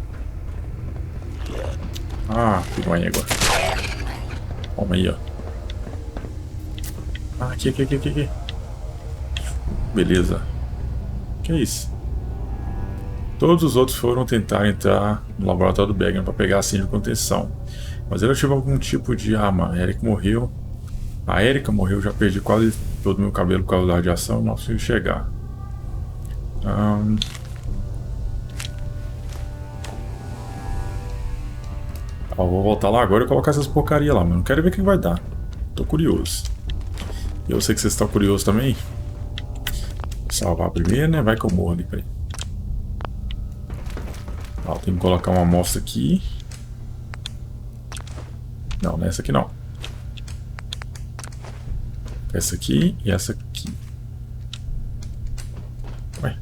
Ah, ficou aí agora. Toma aí, ó. Ah, aqui. Beleza. Que é isso? Todos os outros foram tentar entrar no laboratório do Bergman para pegar a senha de contenção. Mas ele tive algum tipo de arma. A Erika morreu. A Erika morreu, já perdi quase todo o meu cabelo por causa da radiação. Não consigo chegar. Vou voltar lá agora e colocar essas porcaria lá, mas não quero ver o que vai dar. Tô curioso. E eu sei que vocês estão curiosos também. Vou salvar primeiro, né? Vai que eu morro ali, peraí. Eu tenho que colocar uma amostra aqui. Não, não é essa aqui não. Essa aqui e essa aqui. Ué.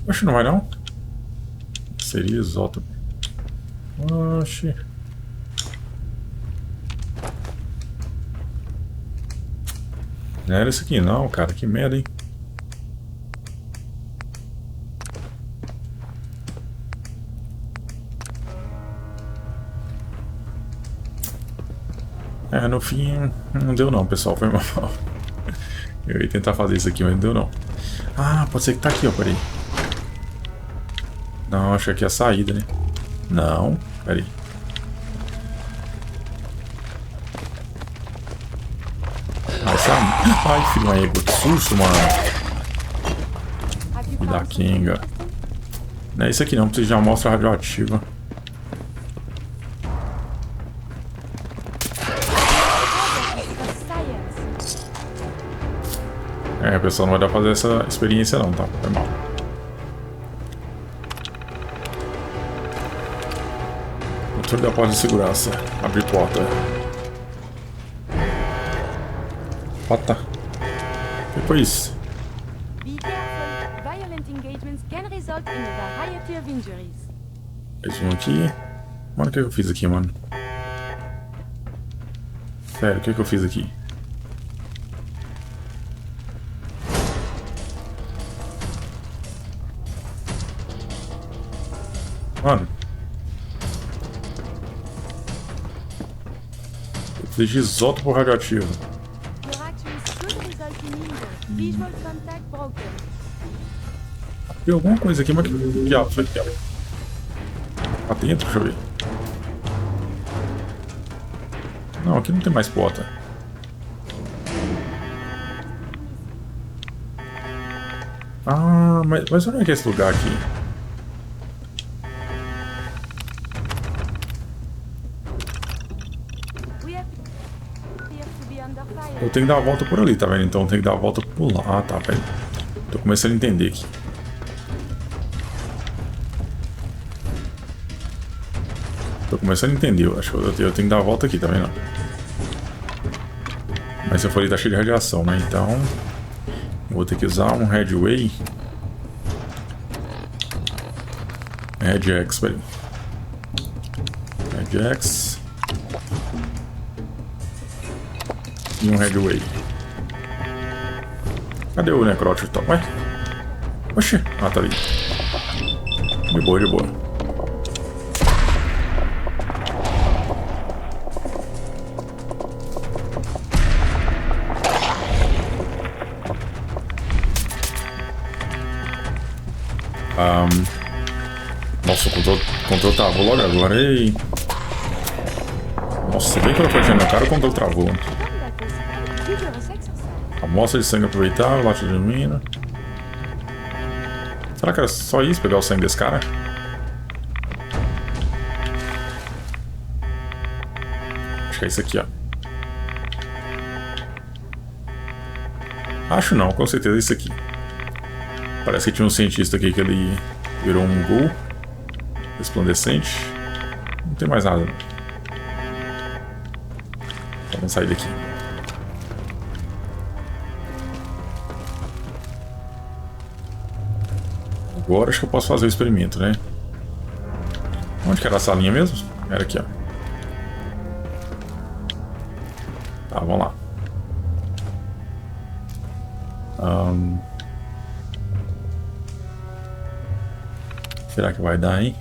Oxe, não vai não? Seria isótopo. Oxi. Não era isso aqui não, cara. Que merda, hein? É, no fim não deu não, pessoal. Foi mal. Eu ia tentar fazer isso aqui, mas não deu não. Ah, pode ser que tá aqui, ó. Peraí. Não, acho que aqui é a saída, né? Não, peraí. Ai, filho da égua, que susto, mano. E da Kinga. Não é isso aqui não, porque já mostra radioativa. É, pessoal, não vai dar pra fazer essa experiência não, tá? Foi mal. Controle da porta de segurança. Abrir porta. Pata. O que foi isso? Be careful. Violent engagements can result in a variety of injuries. Mais um aqui. Mano, o que eu fiz aqui, mano? Sério, o que eu fiz aqui? Mano. Eu fiz de isótopo radioativo. Your actions could result in injury. Visual contact broken. Tem alguma coisa aqui, mas que diabo foi aqui? Tá dentro, deixa eu ver. Não, aqui não tem mais porta. Ah, mas onde é que é esse lugar aqui? Eu tenho que dar a volta por ali, tá vendo? Então eu tenho que dar a volta por lá. Ah, tá, velho. Tô começando a entender aqui. Tô começando a entender, eu acho que eu tenho que dar a volta aqui, tá vendo? Mas se eu for ali tá cheio de radiação, né? Então eu vou ter que usar um Headway. Head-X, peraí. Head-X. E um Headway. Cadê o necrótico top? Ué? Oxi. Ah, tá ali. De boa, de boa. Nossa, o controle travou logo agora. Ei. Nossa, bem que ela foi no meu cara, o controle travou. Amostra de sangue aproveitável, lata de alumínio. Será que era só isso, pegar o sangue desse cara? Acho que é isso aqui, ó. Acho não, com certeza é isso aqui. Parece que tinha um cientista aqui que ele virou um ghoul resplandecente. Não tem mais nada. Não. Vamos sair daqui. Agora acho que eu posso fazer o experimento, né? Onde que era a salinha mesmo? Era aqui, ó. Tá, vamos lá. Será que vai dar, hein?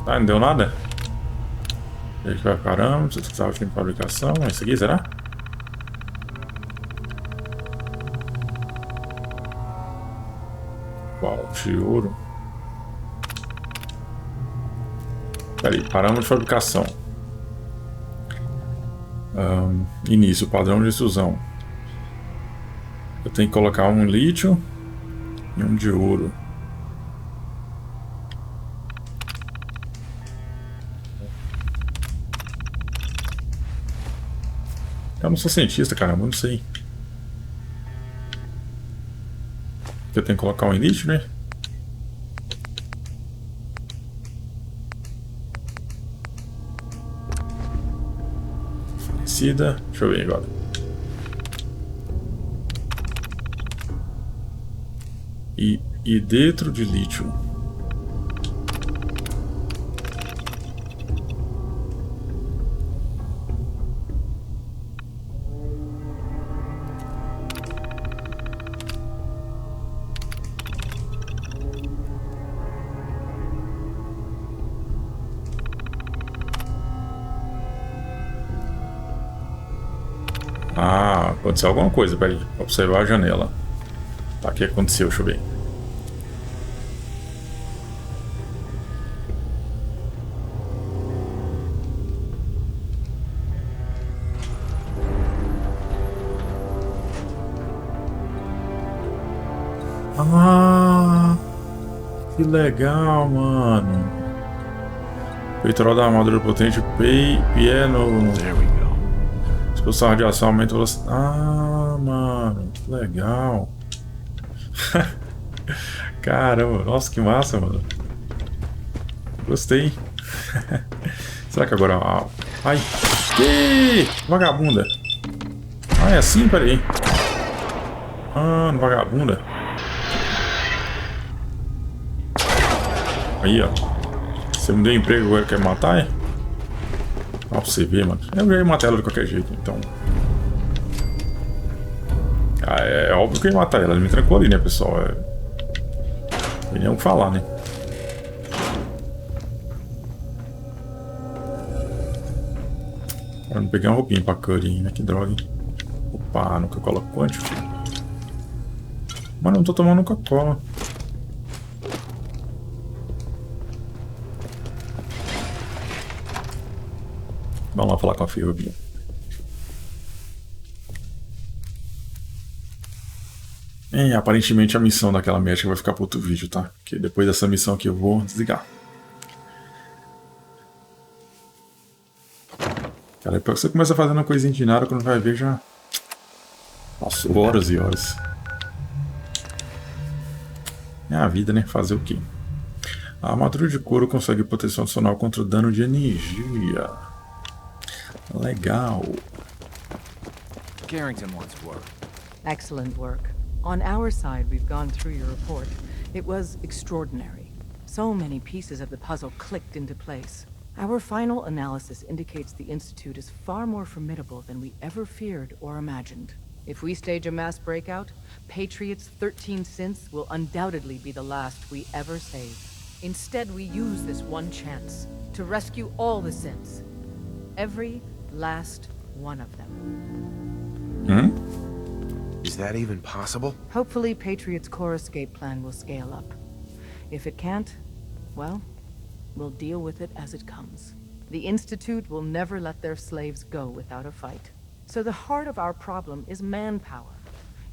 Ah, não deu nada? E aí que vai parâmetros, precisava de fabricação. É isso aqui, será? Qual? De ouro. Peraí, parâmetro de fabricação. Início, padrão de extrusão. Eu tenho que colocar um lítio e um de ouro. Eu não sou cientista, caramba, eu não sei. Eu tenho que colocar um lítio, né? Deixa eu ver agora. E dentro de lítio. Ah, aconteceu alguma coisa, peraí. Observar a janela. Tá, o que aconteceu? Deixa eu ver. Ah, que legal, mano. Peitoral da armadura potente, pé no... There we go. Expulsão radiação, aumenta a velocidade. Ah, mano, que legal. Caramba, nossa, que massa, mano. Gostei. Será que agora... Ai, que vagabunda. Ah, é assim? Peraí. Ah, vagabunda. Aí, ó. Você me deu emprego agora, quer matar, é? Ó, pra você ver, mano. Eu já ia matar ela de qualquer jeito, então... Ah, é óbvio que eu ia matar ela. Ela me trancou ali, né, pessoal? Não tem nem o que falar, né? Eu não peguei uma roupinha pra Curry, né? Que droga, hein? Opa, nunca coloco quântico. Mano, eu não tô tomando Coca-Cola. Vamos lá falar com a ferrovia. Aparentemente a missão daquela médica vai ficar para outro vídeo, tá? Porque depois dessa missão aqui eu vou desligar. Cara, depois que você começa fazendo uma coisinha de nada, quando vai ver já... Passou horas e horas. É a vida, né? Fazer o quê? A armadura de couro consegue proteção adicional contra o dano de energia. Legal. Carrington wants work. Excellent work. On our side, we've gone through your report. It was extraordinary. So many pieces of the puzzle clicked into place. Our final analysis indicates the Institute is far more formidable than we ever feared or imagined. If we stage a mass breakout, Patriot's 13 synths will undoubtedly be the last we ever save. Instead, we use this one chance to rescue all the synths. Every last one of them. Is that even possible? Hopefully, Patriot's core escape plan will scale up. If it can't, well, we'll deal with it as it comes. The Institute will never let their slaves go without a fight. So the heart of our problem is manpower.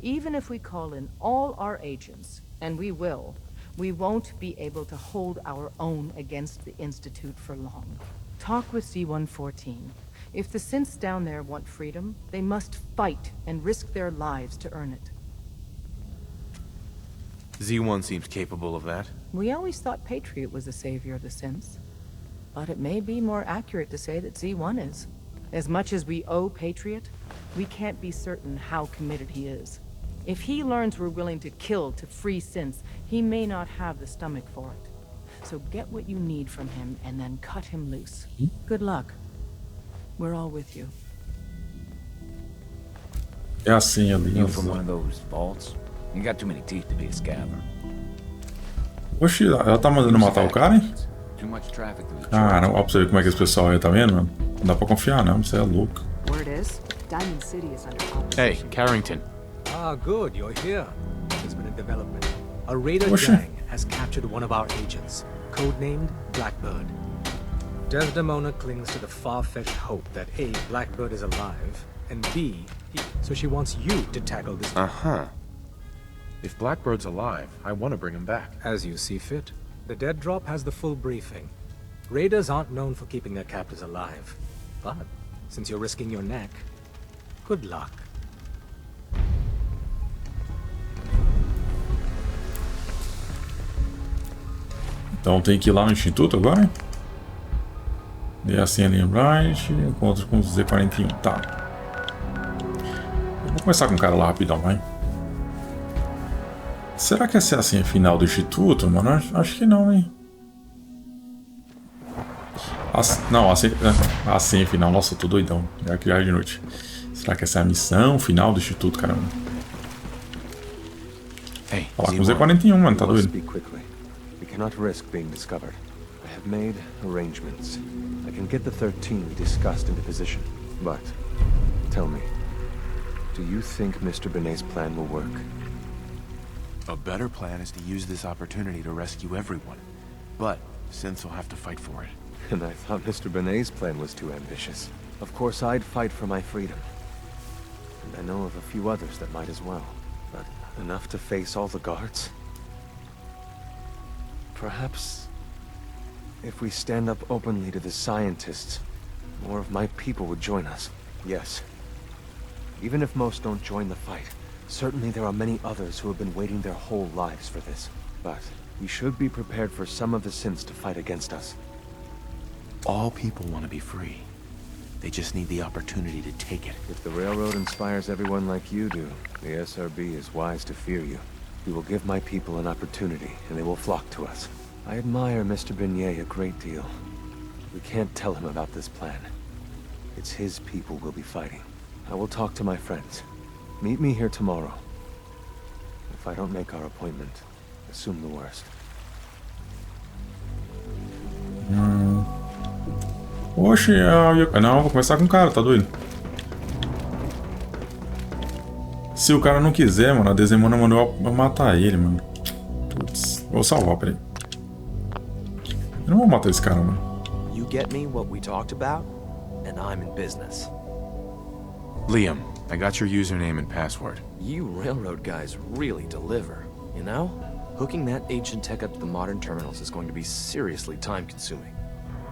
Even if we call in all our agents, and we will, we won't be able to hold our own against the Institute for long. Talk with C-114. If the synths down there want freedom, they must fight and risk their lives to earn it. Z1 seems capable of that. We always thought Patriot was the savior of the synths. But it may be more accurate to say that Z1 is. As much as we owe Patriot, we can't be certain how committed he is. If he learns we're willing to kill to free synths, he may not have the stomach for it. So get what you need from him and then cut him loose. Good luck. We're all with you. É assim ali. You from one of those vaults? You got too many teeth to be a scabber. Oxi, ela tá mandando matar o cara, hein? Too much traffic to be Caramba, ó pra você ver como é que esse pessoal é, tá vendo, mano? Não dá pra confiar, não. Você é louco. Word is, Diamond City is under opposition. Hey, Carrington. Ah, good, you're here. There's been a development. A raider Oxi. gang has captured one of our agents, codenamed Blackbird. Desdemona clings to the far-fetched hope that A, Blackbird is alive, and B, so she wants you to tackle this. If Blackbird's alive, I want to bring him back. As you see fit. The dead drop has the full briefing. Raiders aren't known for keeping their captors alive. But, since you're risking your neck, good luck. Então tem que ir lá no Instituto agora? E assim ali em Bright, encontro com o Z41, tá. Eu vou começar com o cara lá rapidão, vai. Será que essa é assim a final do Instituto, mano? Acho que não, hein? Não, assim final. Nossa, eu tô doidão. Já que já é de noite. Será que essa é a missão final do Instituto, caramba? Falar com o Z41, mano, tá doido? We cannot risk being discovered. I have made arrangements. I can get the 13 we discussed into position. But, tell me, do you think Mr. Benet's plan will work? A better plan is to use this opportunity to rescue everyone. But synths will have to fight for it. And I thought Mr. Benet's plan was too ambitious. Of course, I'd fight for my freedom. And I know of a few others that might as well. But enough to face all the guards? Perhaps if we stand up openly to the scientists, more of my people would join us. Yes. Even if most don't join the fight, certainly there are many others who have been waiting their whole lives for this. But we should be prepared for some of the synths to fight against us. All people want to be free. They just need the opportunity to take it. If the Railroad inspires everyone like you do, the SRB is wise to fear you. We will give my people an opportunity, and they will flock to us. I admire Mr. Beignet a great deal. We can't tell him about this plan. It's his people we'll be fighting. I will talk to my friends. Meet me here tomorrow. If I don't make our appointment, assume the worst. Oxe, não, vou começar com o cara, tá doido? Se o cara não quiser, mano, a Desdemona mandou eu matar ele, mano. Putz, vou salvar, peraí. Eu não vou matar esse cara, mano. You get me what we talked about, and I'm in business. Liam, I got your username and password. You railroad guys really deliver, you know? Hooking that ancient tech up to the modern terminals is going to be seriously time-consuming,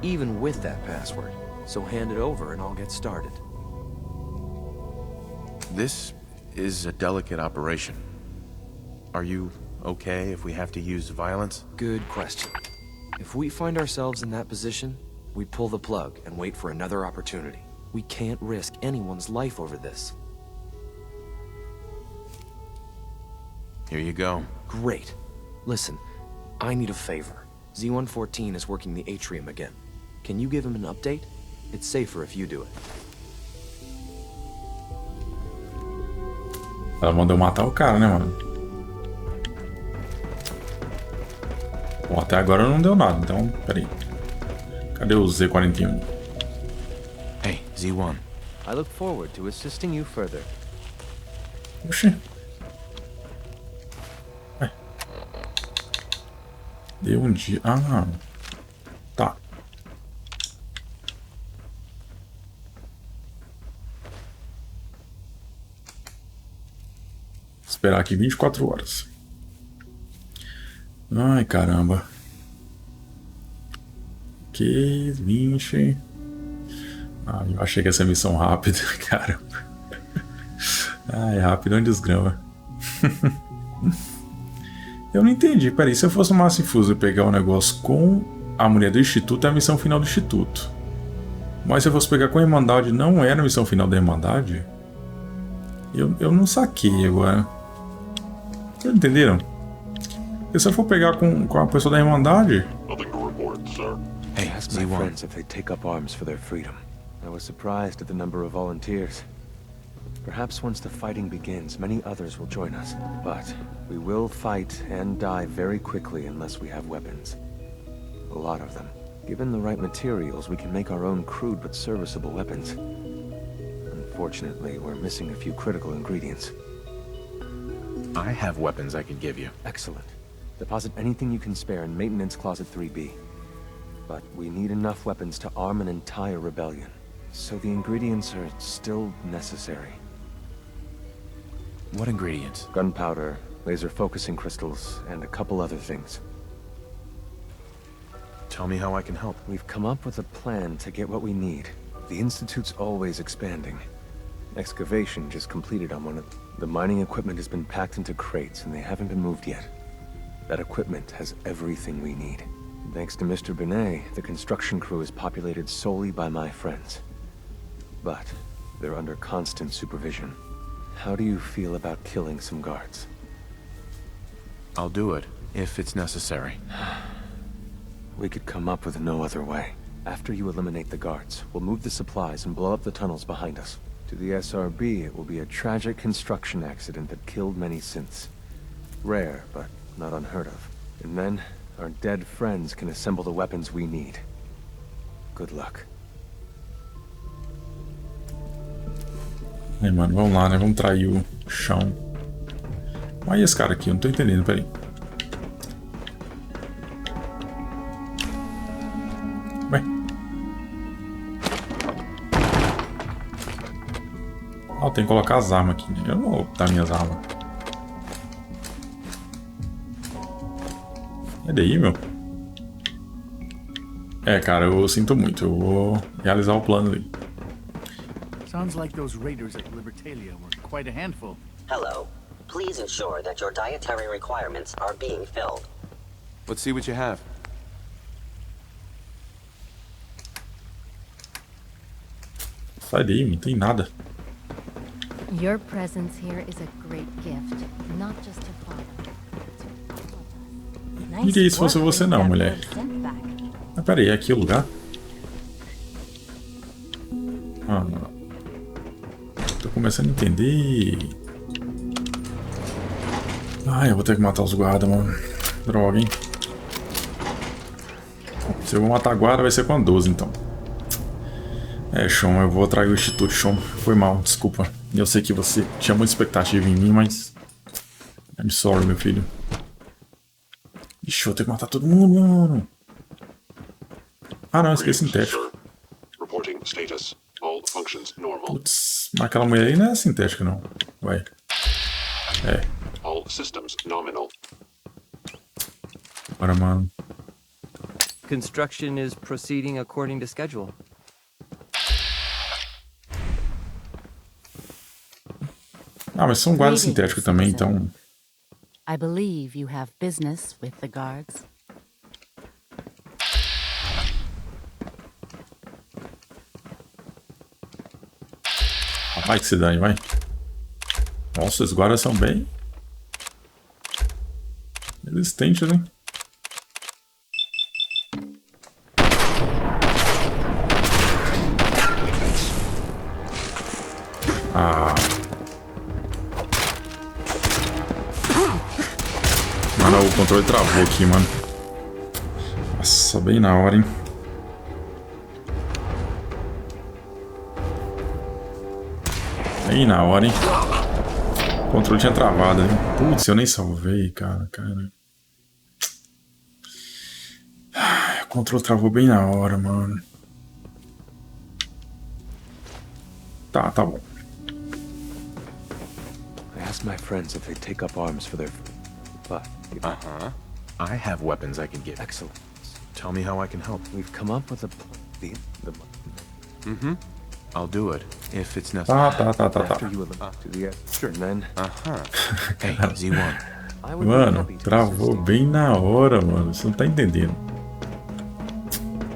even with that password. So hand it over and I'll get started. This is a delicate operation. Are you okay if we have to use violence? Good question. If we find ourselves in that position, we pull the plug and wait for another opportunity. We can't risk anyone's life over this. Here you go. Great. Listen, I need a favor. Z-114 is working the atrium again. Can you give him an update? It's safer if you do it. Ela mandou matar o cara, né, mano? Bom, até agora não deu nada, então, peraí. Cadê o Z-41? Hey, Z1. I look forward to assisting you further. Oxi. Ué. Deu um dia. Ah, tá. Esperar aqui 24 horas. Ai, caramba. Que 20. Ah, eu achei que essa missão rápida, caramba. Ai, rápido é um desgrama. Eu não entendi. Peraí, se eu fosse no Massifuso e pegar o negócio com a mulher do Instituto, é a missão final do Instituto. Mas se eu fosse pegar com a Irmandade, não era a missão final da Irmandade? Eu não saquei agora. Vocês entenderam? Porque se eu for pegar com a pessoa da Irmandade... Hey, ask my friends if they take up arms for their freedom. I was surprised at the number of volunteers. Perhaps once the fighting begins, many others will join us. But we will fight and die very quickly unless we have weapons. A lot of them. Given the right materials, we can make our own crude but serviceable weapons. Unfortunately, we're missing a few critical ingredients. I have weapons I can give you. Excellent. Deposit anything you can spare in Maintenance Closet 3B. But we need enough weapons to arm an entire rebellion. So the ingredients are still necessary. What ingredients? Gunpowder, laser focusing crystals, and a couple other things. Tell me how I can help. We've come up with a plan to get what we need. The Institute's always expanding. Excavation just completed on one of them. The mining equipment has been packed into crates and they haven't been moved yet. That equipment has everything we need. Thanks to Mr. Beignet, the construction crew is populated solely by my friends. But they're under constant supervision. How do you feel about killing some guards? I'll do it, if it's necessary. We could come up with no other way. After you eliminate the guards, we'll move the supplies and blow up the tunnels behind us. To the SRB, it will be a tragic construction accident that killed many synths. Rare, but not unheard of. And then, our dead friends can assemble the weapons we need. Good luck. Aí, mano, vamos lá, né? Vamos trair o chão. Olha esse cara aqui, eu não tô entendendo, peraí. Ué? Ah, tem que colocar as armas aqui, né? Eu não vou botar minhas armas. É daí, meu? É, cara, eu sinto muito. Eu vou realizar o plano ali. Sounds like those raiders at Libertalia were quite a handful. Hello. Please ensure that your dietary requirements are being filled. Let's see what you have. Sai daí, não tem nada. Your presence here is a great gift, not just to father. Diria se fosse você não, mulher. Mas peraí, é aqui o lugar? Ah, não. Tô começando a entender. Ai, eu vou ter que matar os guardas, mano. Droga, hein? Se eu vou matar guarda, vai ser com a 12, então. É, Sean, eu vou atrair o Instituto, Sean. Foi mal, desculpa. Eu sei que você tinha muita expectativa em mim, mas... I'm sorry, meu filho. Ixi, eu vou ter que matar todo mundo, mano. Ah, não, esqueci sintético. Putz, mas aquela mulher aí não é sintética, não. Vai. É. Bora, mano. Construction is proceeding according to schedule. Ah, mas são guardas sintéticos também, então... I believe you have business with the guards. Vai que se dane, vai. Nossa, os guardas são bem... resistentes, hein? Ah... Mano, o controle travou aqui, mano. Nossa, bem na hora, hein? Bem na hora, hein? O controle tinha travado, hein? Putz, eu nem salvei, cara. O controle travou bem na hora, mano. Tá bom. I asked my friends if they take up arms for their... But... Uh-huh. I have weapons I can give. Excellent. Tell me how I can help. We've come up with a plan. Mm-hmm. I'll do it, if it's necessary. Tá. After you to the sure, then. Uh-huh. Hey, Z1. Mano, travou bem na hora, mano. Você não tá entendendo.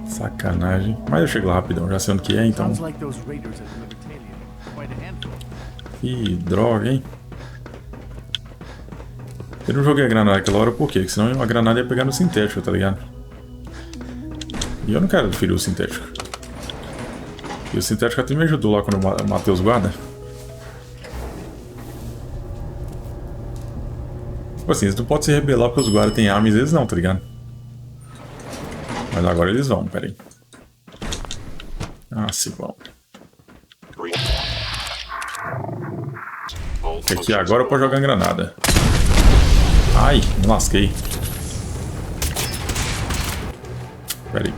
Sacanagem. Mas eu chego lá rapidão, já sei onde que é, então. Que droga, hein? Eu não joguei a granada naquela hora por quê? Porque senão a granada ia pegar no sintético, tá ligado? E eu não quero ferir o sintético. E o sintético até me ajudou lá quando eu matei os guardas. Tipo assim, eles não podem se rebelar porque os guardas têm armas, eles não, tá ligado? Mas agora eles vão, peraí. Ah, se vão. Aqui agora eu posso jogar granada. Ai, me lasquei. Pera aí.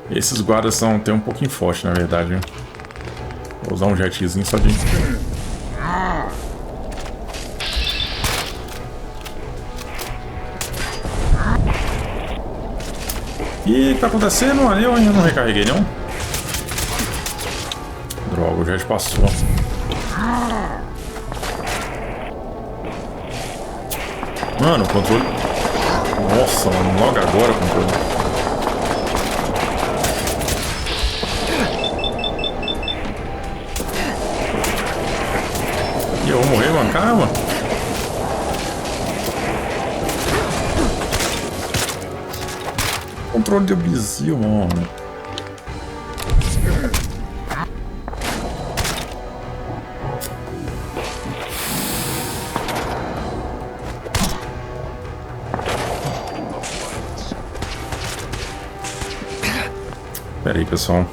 Esses guardas tem um pouquinho forte, na verdade, hein? Vou usar um jetzinho só de... Ih, o que tá acontecendo, mano? Eu ainda não recarreguei, não. Droga, o jet passou. Mano, o controle... Nossa, mano, logo agora o controle. E eu vou morrer, mano, caramba. Controle de bizil, mano. Pera aí, pessoal.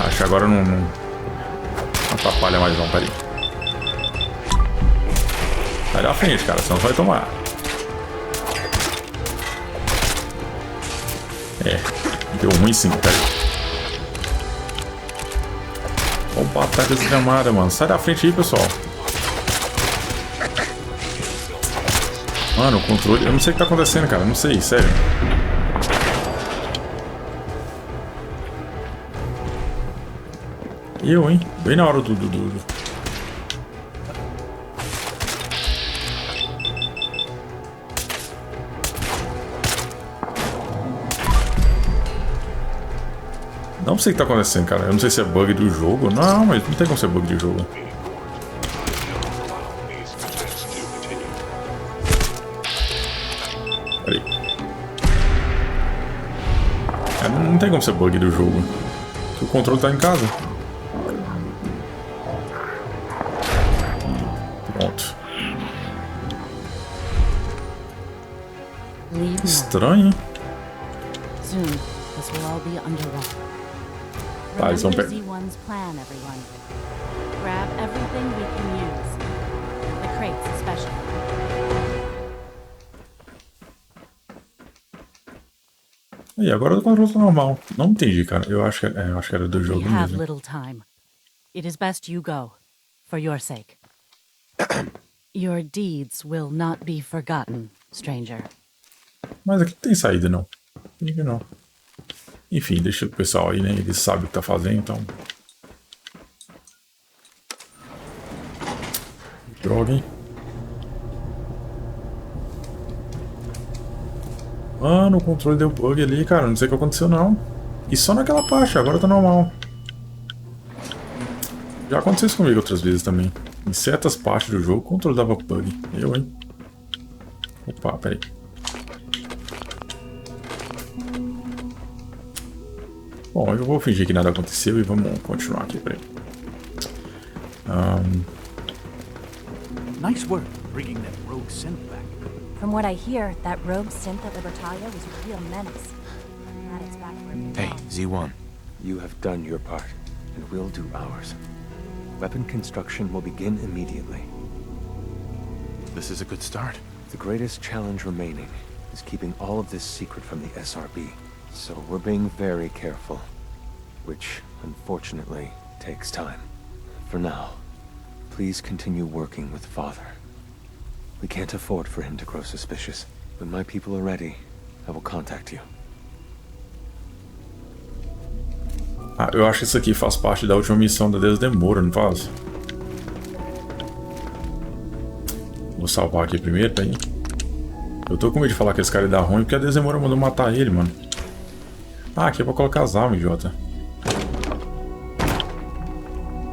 Acho que agora não atrapalha mais não, pera aí. Sai da frente, cara, senão você vai tomar. É, deu ruim sim, pera aí. Opa, ataque desgramada, mano. Sai da frente aí, pessoal. Mano, o controle... Eu não sei o que tá acontecendo, cara. Eu não sei, sério. Hein? Bem na hora do... Não sei o que tá acontecendo, cara. Eu não sei se é bug do jogo. Não, mas não tem como ser bug de jogo. Peraí. Não tem como ser bug do jogo. Porque o controle tá em casa. Pronto. Estranho, hein? Tá, eles vão pegar. Z1's plan, everyone. Grab everything we can use. The crates, especially. E agora o controle tá normal. Não entendi, cara. Eu acho que era do jogo We have mesmo. little time. It is best you go, for your sake. Your deeds will not be forgotten, stranger. Mas aqui não tem saída, não. Não. Enfim, deixa o pessoal aí, né? Eles sabem o que tá fazendo, então... Droga, hein? Mano, o controle deu bug ali, cara. Não sei o que aconteceu, não. E só naquela parte, agora tá normal. Já aconteceu isso comigo outras vezes também. Em certas partes do jogo, o controle dava bug. Hein? Opa, peraí. Bom, eu vou fingir que nada aconteceu e vamos continuar aqui, peraí. Nice work bringing that rogue synth back. From what I hear, that rogue synth at Libertalia was a real menace. At its back where it Hey, belongs. Z1. You have done your part, and we'll do ours. Weapon construction will begin immediately. This is a good start. The greatest challenge remaining is keeping all of this secret from the SRB. So we're being very careful, which, unfortunately, takes time. For now, please continue working with Father. We can't afford for him to grow suspicious. When my people are ready, I will contact you. Ah, eu acho que isso aqui faz parte da última missão da Deus Demora, não faz? Vou salvar aqui primeiro, tá aí. Eu tô com medo de falar que esse cara ia dar ruim, porque a Deus Demora mandou matar ele, mano. Ah, aqui é pra colocar as armas, idiota.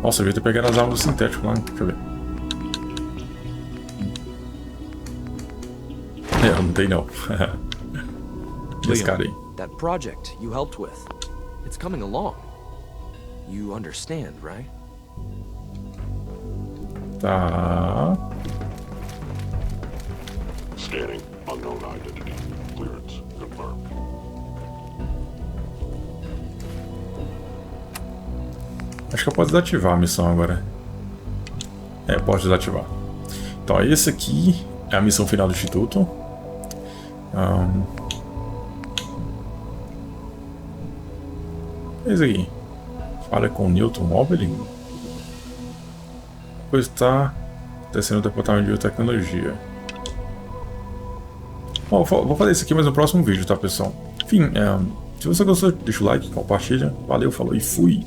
Nossa, eu devia ter pegado as armas do sintético lá, deixa eu ver. Não tem não. Esse cara aí. That project you helped with, it's coming along. You understand, right? Tá. Scanning. Unknown identity. Clearance confirmed. Acho que eu posso desativar a missão agora. É, posso desativar. Então, esse aqui é a missão final do Instituto. Esse aqui. Fala com o Newton Mobley. Pois está descendo o departamento de biotecnologia. Bom, vou fazer isso aqui mais no próximo vídeo, tá, pessoal? Enfim, se você gostou, deixa o like, compartilha. Valeu, falou e fui!